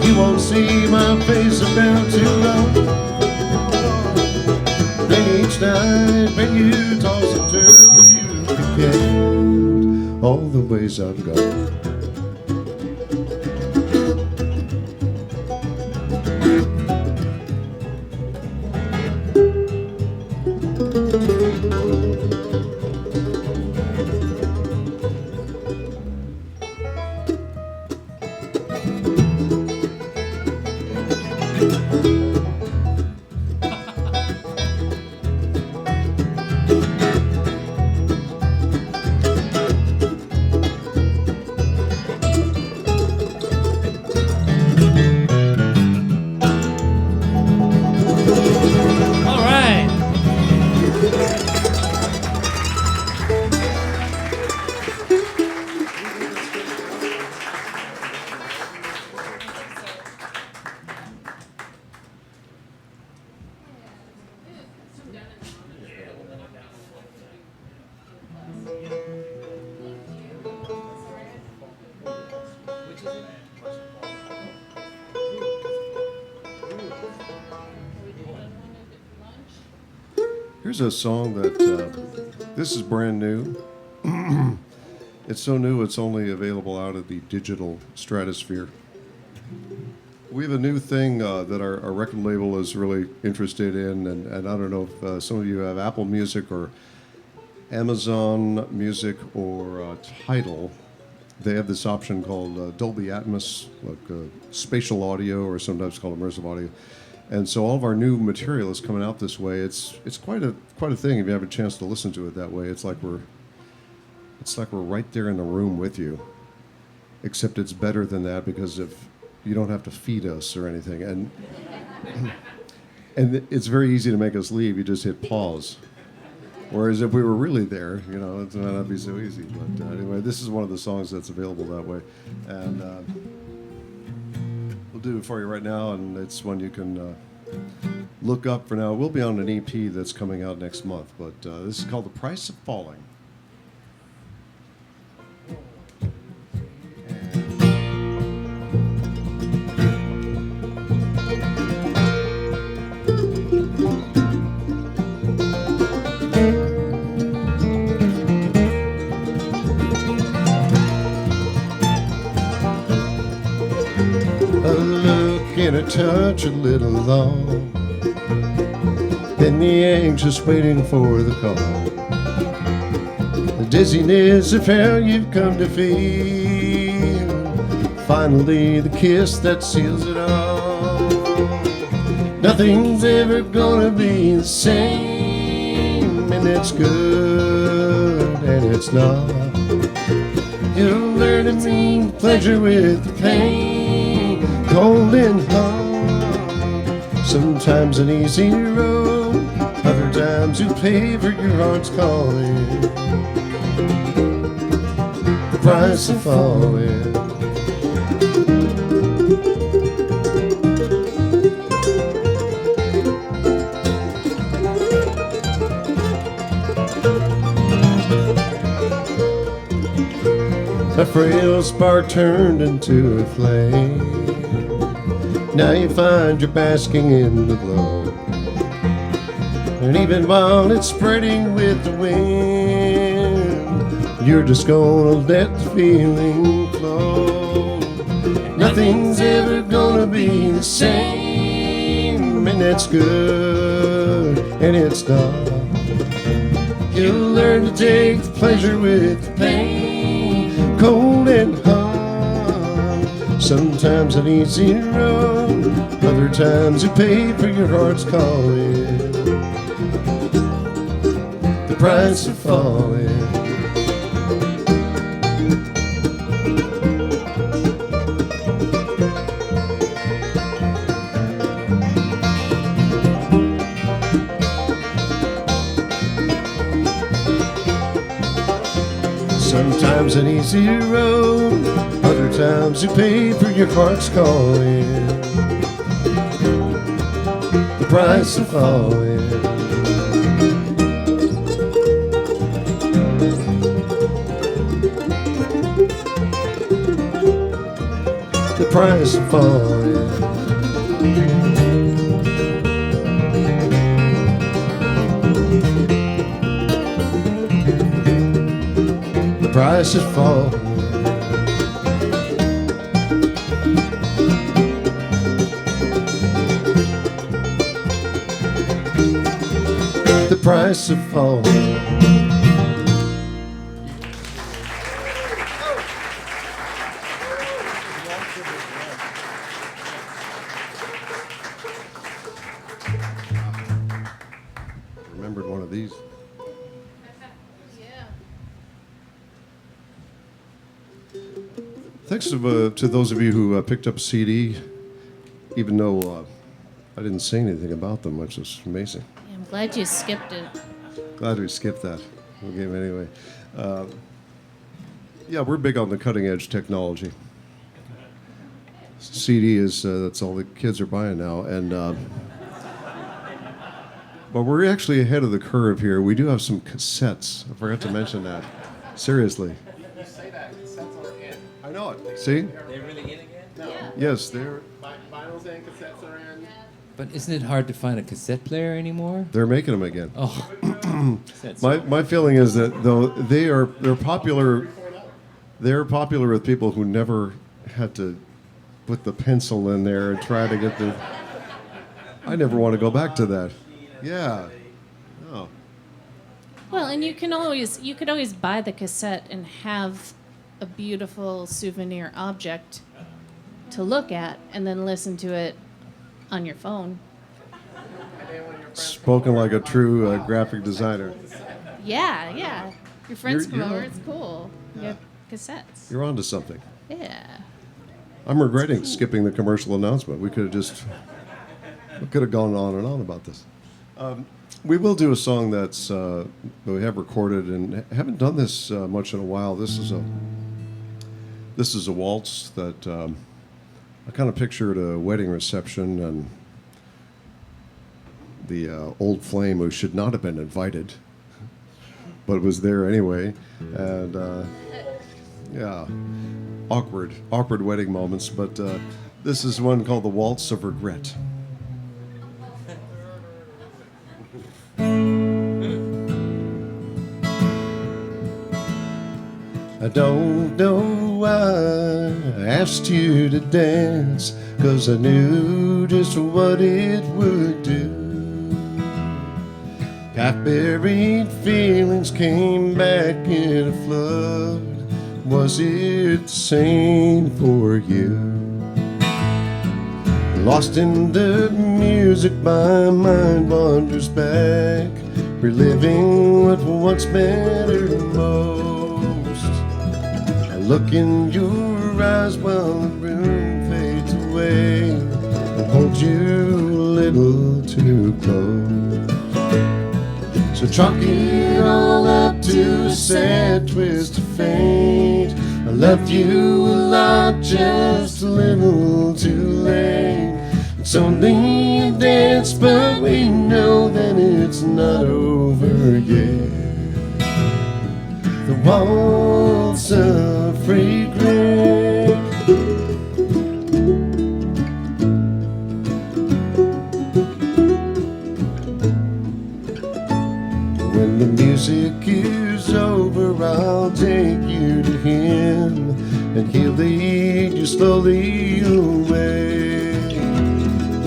You won't see my face around too long. Then each night when you toss and turn, you can count all the ways I've gone. Here's a song that, this is brand new. It's so new it's only available out of the digital stratosphere. We have a new thing that our record label is really interested in, and I don't know if some of you have Apple Music or Amazon Music or Tidal. They have this option called Dolby Atmos, like spatial audio, or sometimes called immersive audio. And so all of our new material is coming out this way. It's quite a thing if you have a chance to listen to it that way. It's like we're right there in the room with you. Except it's better than that because if you don't have to feed us or anything, and it's very easy to make us leave. You just hit pause. Whereas if we were really there, you know, it might not be so easy. But anyway, this is one of the songs that's available that way, and we'll do it for you right now. And it's one you can look up for now. We'll be on an EP that's coming out next month, but this is called "The Price of Falling." And a touch a little long, then the anxious waiting for the call, the dizziness of how you've come to feel, finally the kiss that seals it all. Nothing's ever gonna be the same, and it's good and it's not. You'll learn to mean pleasure with the pain, cold and hard. Sometimes an easy road, other times you pay for your heart's calling. The price of falling. A frail spark turned into a flame. Now you find you're basking in the glow. And even while it's spreading with the wind, you're just gonna let the feeling flow. Nothing's ever gonna be the same, and that's good, and it's not. You'll learn to take the pleasure with the pain, cold and hard. Sometimes an easy road, other times you pay for your heart's calling. The price of falling. Sometimes an easy road, other times you pay for your heart's calling. The price of falling. The price of falling. The price of falling. The price of falling. Remembered one of these. Thanks to those of you who picked up a CD, even though I didn't say anything about them, which is amazing. Yeah, I'm glad you skipped it. Glad we skipped that. Okay, anyway. Yeah, we're big on the cutting edge technology. CD is, that's all the kids are buying now. And but we're actually ahead of the curve here. We do have some cassettes. I forgot to mention that. Seriously. You say that, cassettes are in. I know it. See? They're really in again? No. Yes, they're Vinyls in, cassettes are in. But isn't it hard to find a cassette player anymore? they're making them again. Oh, My feeling is that though they're popular, they're popular with people who never had to put the pencil in there and try to get the. I never want to go back to that. Yeah. Oh. Well, and you could always buy the cassette and have a beautiful souvenir object to look at, and then listen to it on your phone. Spoken like a true graphic designer. Yeah, yeah. Your friends You're- come over. you're- It's cool. You have cassettes. You're onto something. Yeah. I'm regretting skipping the commercial announcement. We could have gone on and on about this. We will do a song that we have recorded and haven't done this much in a while. This is a waltz that I kind of pictured a wedding reception and the old flame who should not have been invited, but was there anyway, and yeah, awkward wedding moments. But this is one called the Waltz of Regret. I don't know why I asked you to dance, 'cause I knew just what it would do. Half-buried feelings came back in a flood Was it the same for you? Lost in the music, my mind wanders back, reliving what once mattered most. I look in your eyes while the room fades away and hold you a little too close. So chalk it all up to a sad twist of fate. I loved you a lot, just a little too late. It's only a dance, but we know that it's not over yet. The waltz of regret. When the music is over, I'll take you to him, and he'll lead you slowly away.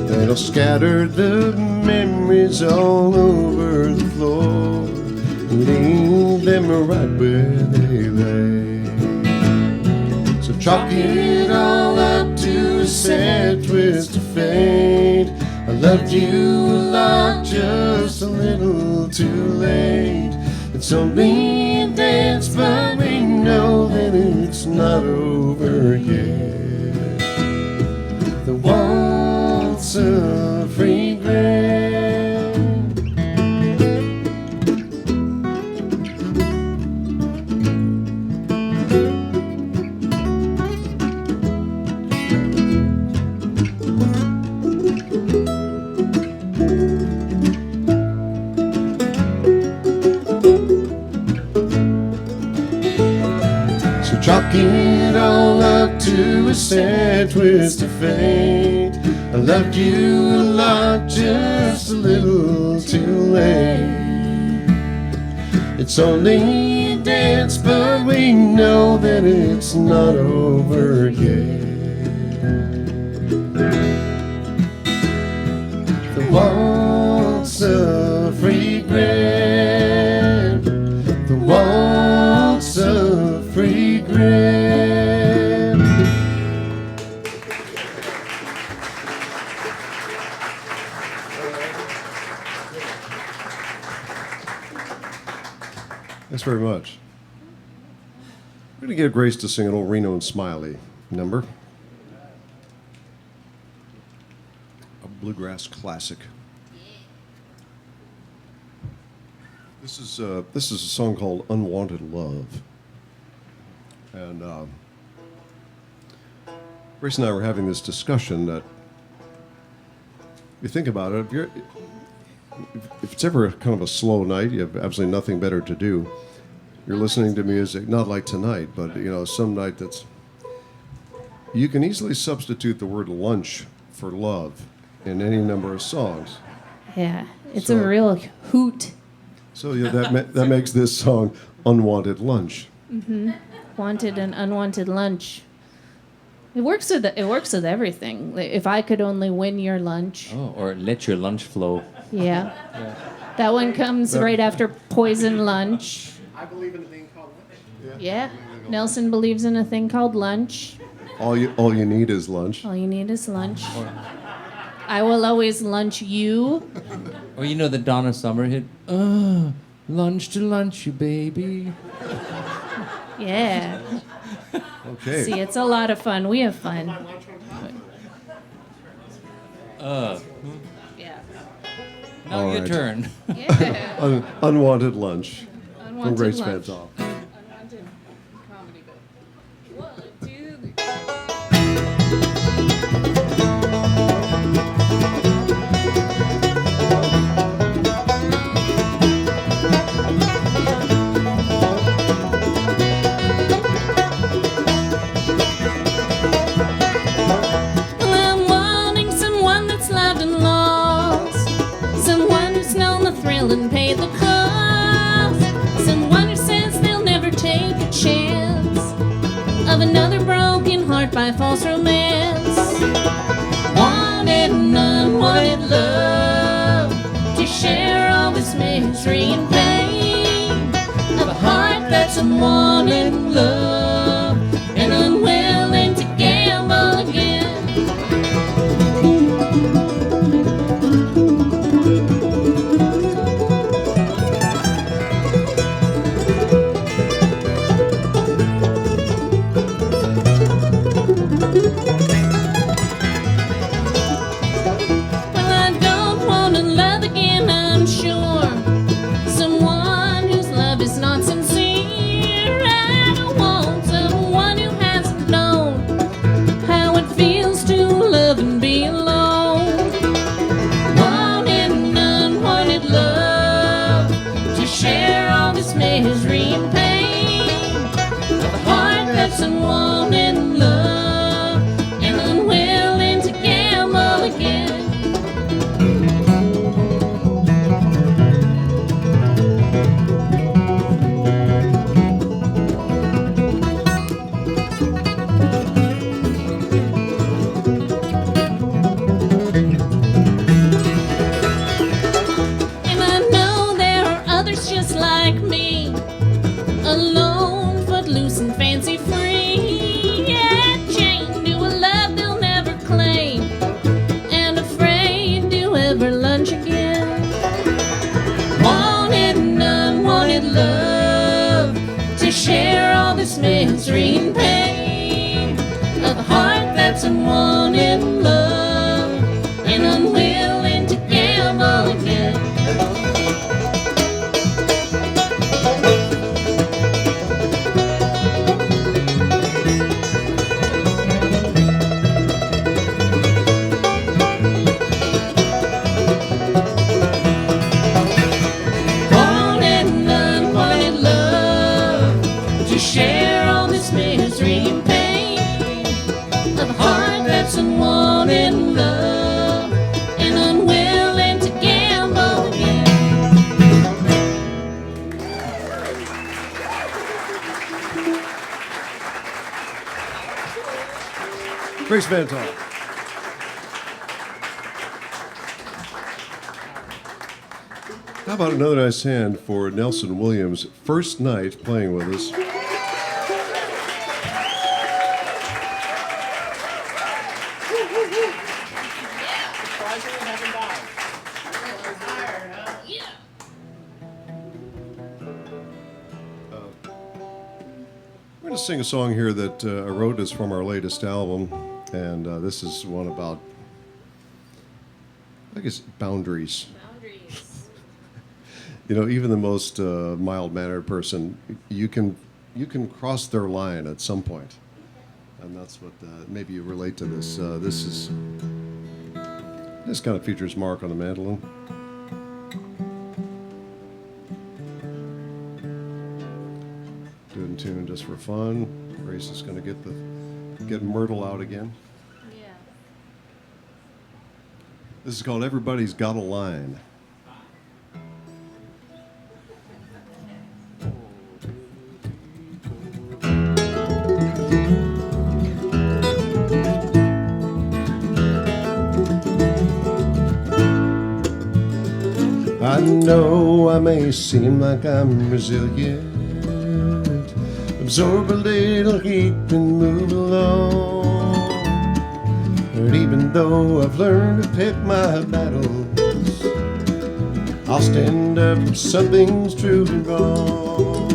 That'll scatter the memories all over the floor, leave them right where they lay. So chalk it all up to a sad twist of fate. I loved you a lot, just a little too late. It's only a dance, but we know that it's not over yet. The waltz of regret. Chalk it all up to a sad twist of fate. I loved you a lot, just a little too late. It's only a dance, but we know that it's not over yet. The waltz of regret. The waltz of regret. Thanks very much. We're going to get Grace to sing an old Reno and Smiley number. A bluegrass classic. This is a song called Unwanted Love. And Grace and I were having this discussion that, you think about it, if it's ever kind of a slow night, you have absolutely nothing better to do, you're listening to music, not like tonight, but some night that's, you can easily substitute the word lunch for love in any number of songs. Yeah, it's So- a real hoot. So that makes this song Unwanted Lunch. Wanted and unwanted lunch. It works with everything. Like, if I could only win your lunch. Oh, or let your lunch flow. Yeah. That one comes right after poison lunch. I believe in a thing called lunch. Yeah. Nelson believes in a thing called lunch. All you need is lunch. All you need is lunch. I will always lunch you. Or the Donna Summer hit, lunch to lunch, you baby. Yeah. Okay. See, it's a lot of fun. We have fun. Yeah. Now All your right. turn. Yeah. Unwanted Lunch from Unwanted Grace lunch. Vantoff. Unwanted comedy bit. 1, 2, 3. I'm wanting someone that's loved and lost, someone who's known the thrill and paid the cost, someone who says they'll never take a chance of another broken heart by false romance. Wanted and unwanted love to share all this misery and pain of a heart that's unwanted love. share all this misery and pain of a heart that's unwanted love and unwilling to gamble again. Just like me, alone, footloose and fancy free, yeah, chained to a love they'll never claim, and afraid to ever lunch again. Wanted and unwanted love to share all this misery and pain of a heart that's unwanted love and unwilling to gamble again. Share all this misery and pain of a heart that's unwanted love and unwilling to gamble again. Chris and Thomm. How about another nice hand for Nelson Williams' first night playing with us? We're going to sing a song here that I wrote is from our latest album, and this is one about, I guess, boundaries. You know, even the most mild-mannered person, you can cross their line at some point, and that's what maybe you relate to this. This kind of features Mark on the mandolin. Doing tune just for fun. Grace is going to get Myrtle out again. Yeah. This is called Everybody's Got a Line. I know I may seem like I'm resilient, absorb a little heat and move along. But even though I've learned to pick my battles, I'll stand up if something's truly wrong.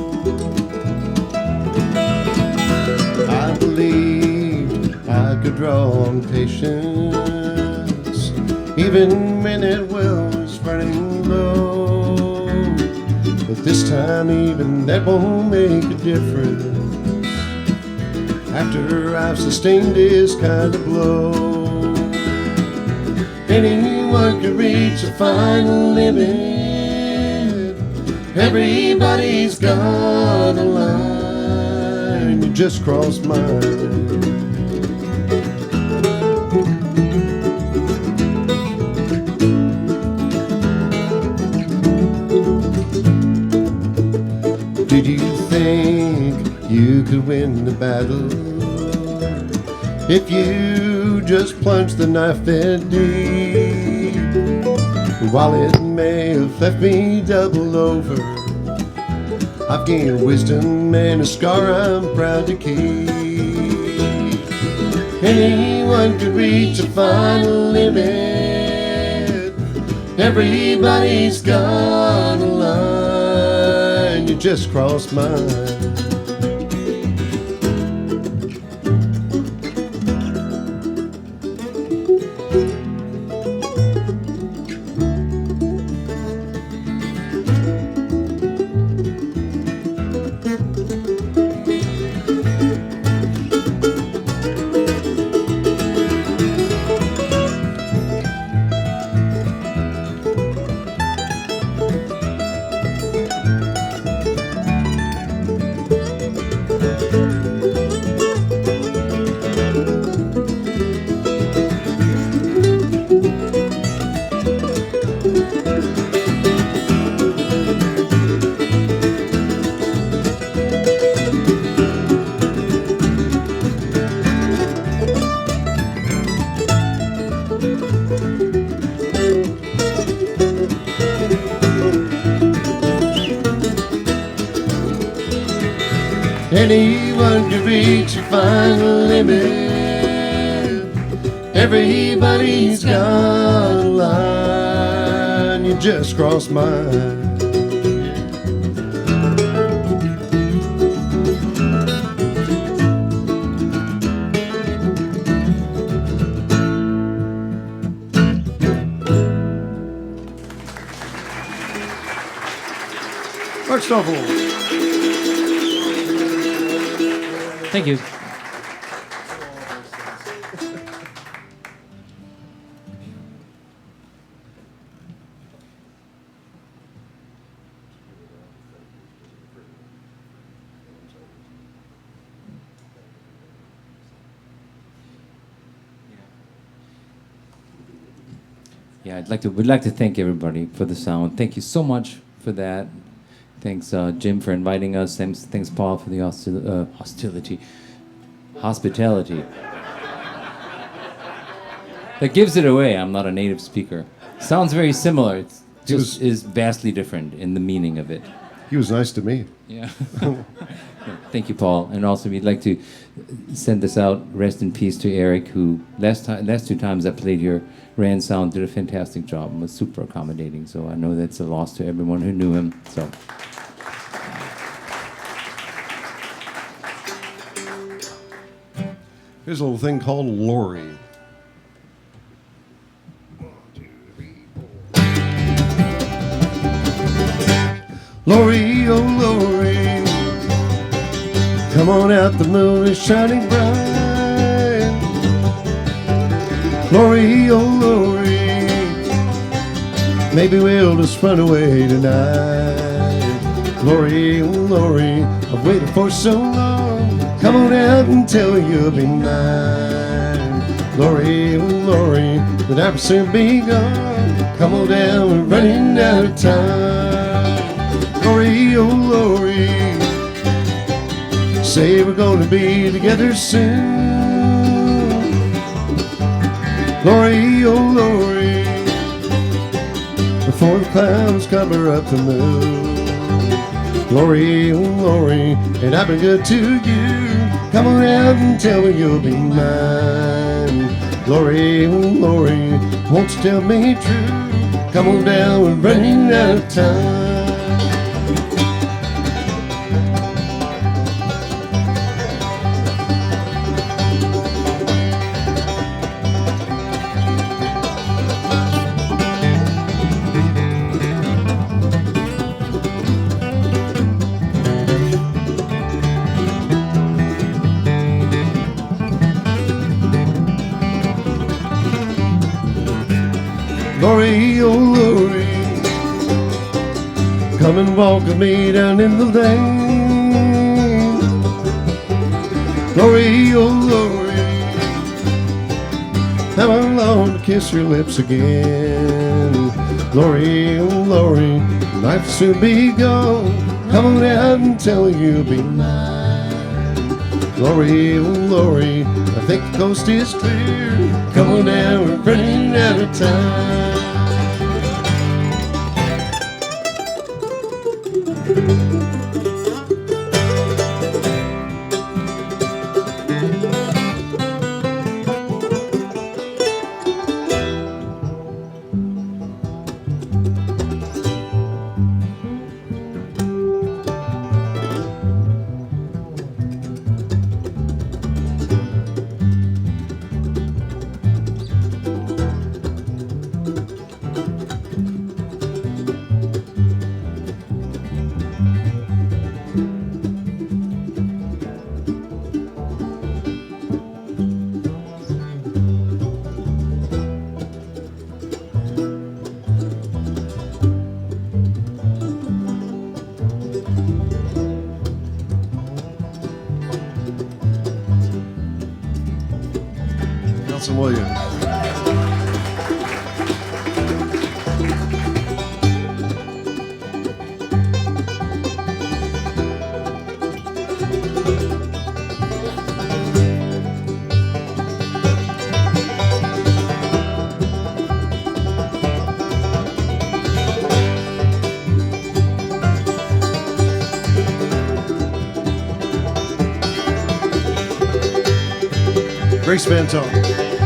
I believed I could draw on patience, even when it was running low. But this time even that won't make a difference after I've sustained this kind of blow. Anyone can reach a final limit. Everybody's got a line. You just crossed mine. Did you think you could win the battle if you just plunged the knife that deep? While it may have left me double over, I've gained wisdom and a scar I'm proud to keep. Anyone can reach a final limit. Everybody's got a line. You just crossed mine. Anyone can reach a final limit. Everybody's got a line. You just crossed mine. Mark Stoffel. Thank you. Yeah, we'd like to thank everybody for the sound. Thank you so much for that. Thanks, Jim, for inviting us. Thanks, Paul, for the hospitality. That gives it away. I'm not a native speaker. Sounds very similar. It just is vastly different in the meaning of it. He was nice to me. Yeah. Thank you, Paul. And also, we'd like to send this out. Rest in peace to Eric, who last 2 times I played here, ran sound, did a fantastic job, and was super accommodating. So I know that's a loss to everyone who knew him. So. Here's a little thing called Lori. Lori, oh Lori, come on out, the moon is shining bright. Lori, oh Lori, maybe we'll just run away tonight. Lori, oh Lori, I've waited for so long, come on out and tell you'll be mine. Lori, oh Lori, but I'll soon be gone, come on down, we're running out of time. Lori, oh Lori, say we're gonna be together soon. Lori, oh Lori, before the clouds cover up the moon. Lori, oh Lori, and I've been good to you, come on out and tell me you'll be mine. Lori, oh Lori, won't you tell me true, come on down, we're running out of time. Lori, oh Lori, come and walk with me down in the lane. Lori, oh Lori, how I long to kiss your lips again. Lori, oh Lori, life will soon be gone, come on out and tell you'll be mine. Lori, oh Lori, I think the coast is clear, come on down, we're running out of time. Nelson Williams. Chris and Thomm.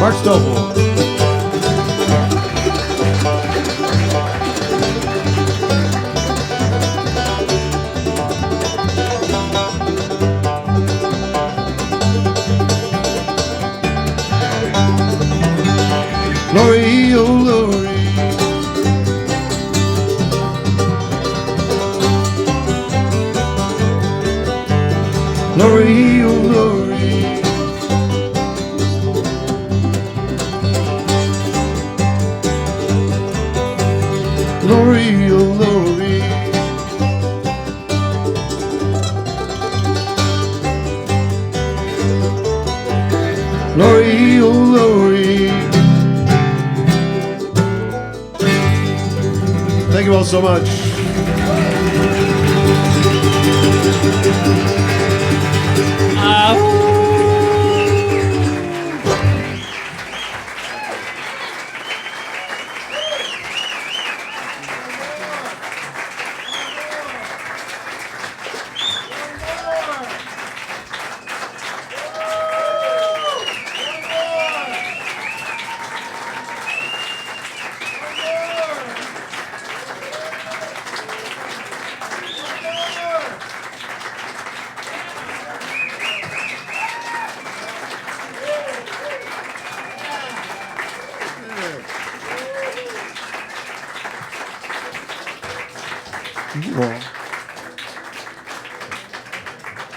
Mark Stovall. Lori, oh Lori. Lori, oh Lori. Lori, oh Lori. Lori, oh Lori. Thank you all so much.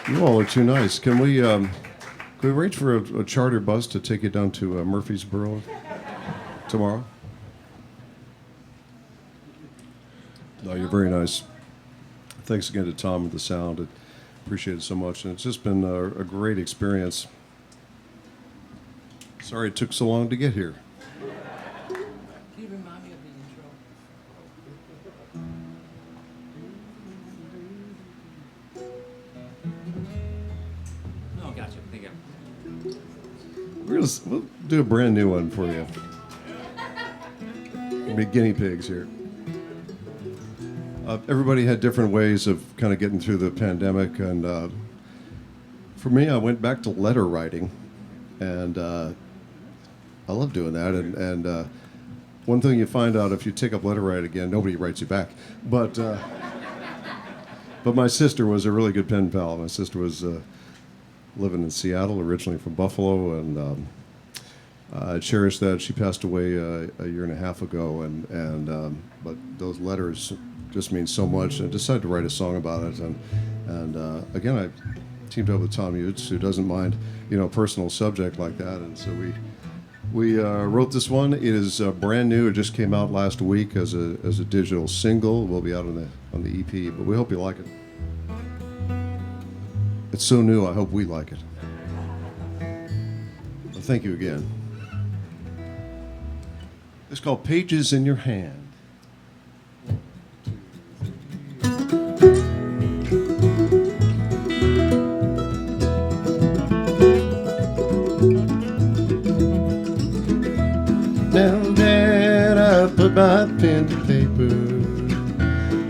You all are too nice. Can we arrange for a charter bus to take you down to Murfreesboro tomorrow? No, you're very nice. Thanks again to Tom and the sound. I appreciate it so much. And it's just been a great experience. Sorry it took so long to get here. Can you remind me of the intro? Oh, gotcha. Thank you. We'll do a brand new one for you. We'll be guinea pigs here. Everybody had different ways of kind of getting through the pandemic, and for me, I went back to letter writing, and I love doing that. And one thing you find out if you take up letter writing again, nobody writes you back. But my sister was a really good pen pal. My sister was living in Seattle, originally from Buffalo, and I cherished that. She passed away a year and a half ago, but those letters just mean so much. I decided to write a song about it, and again, I teamed up with Thomm Jutz, who doesn't mind, a personal subject like that, and so we wrote this one. It is brand new. It just came out last week as a digital single. It will be out on the EP, but we hope you like it. It's so new. I hope we like it. Well, thank you again. It's called Pages in Your Hand. Now that I put my pen to paper,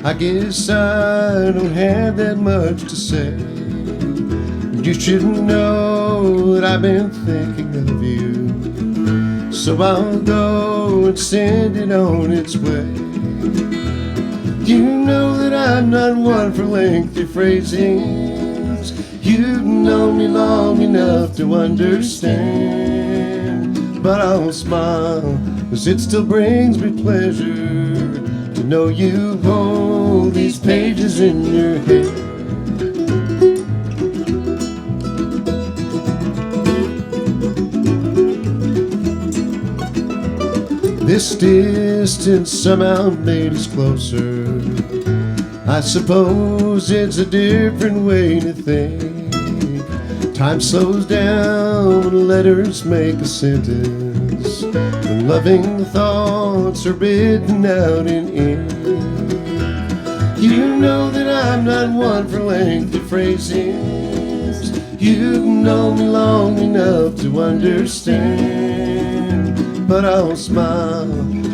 I guess I don't have that much to say. You should know that I've been thinking of you, so I'll go and send it on its way. You know that I'm not one for lengthy phrasings. You've known me long enough to understand but I'll smile, 'cause it still brings me pleasure to know you hold these pages in your hand. This distance somehow made us closer. I suppose it's a different way to think. Time slows down when letters make a sentence, when loving thoughts are written out in ink. You know that I'm not one for lengthy phrases. You've known me long enough to understand. But I'll smile,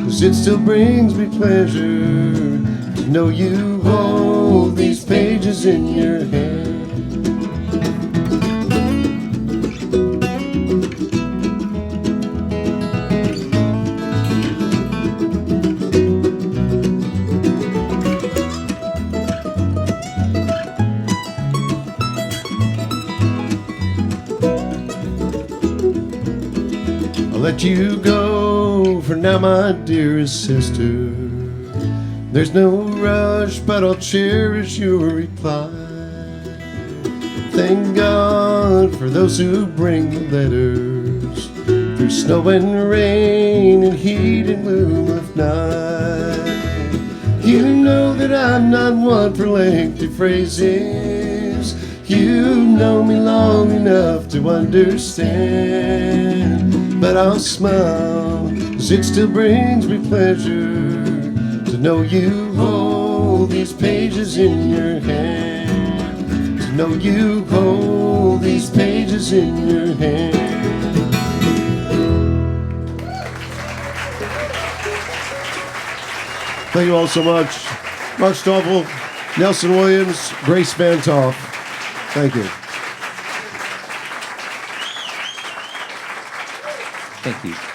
'cause it still brings me pleasure to know you hold these pages in your hand. I'll let you go for now, my dearest sister. There's no rush, but I'll cherish your reply. Thank God for those who bring the letters through snow and rain and heat and gloom of night. You know that I'm not one for lengthy phrases. You've known me long enough to understand. But I'll smile, 'cause it still brings me pleasure to know you hold these pages in your hand. To know you hold these pages in your hand. Thank you all so much. Mark Stoffel, Nelson Williams, Grace Van Toff. Thank you. Thank you.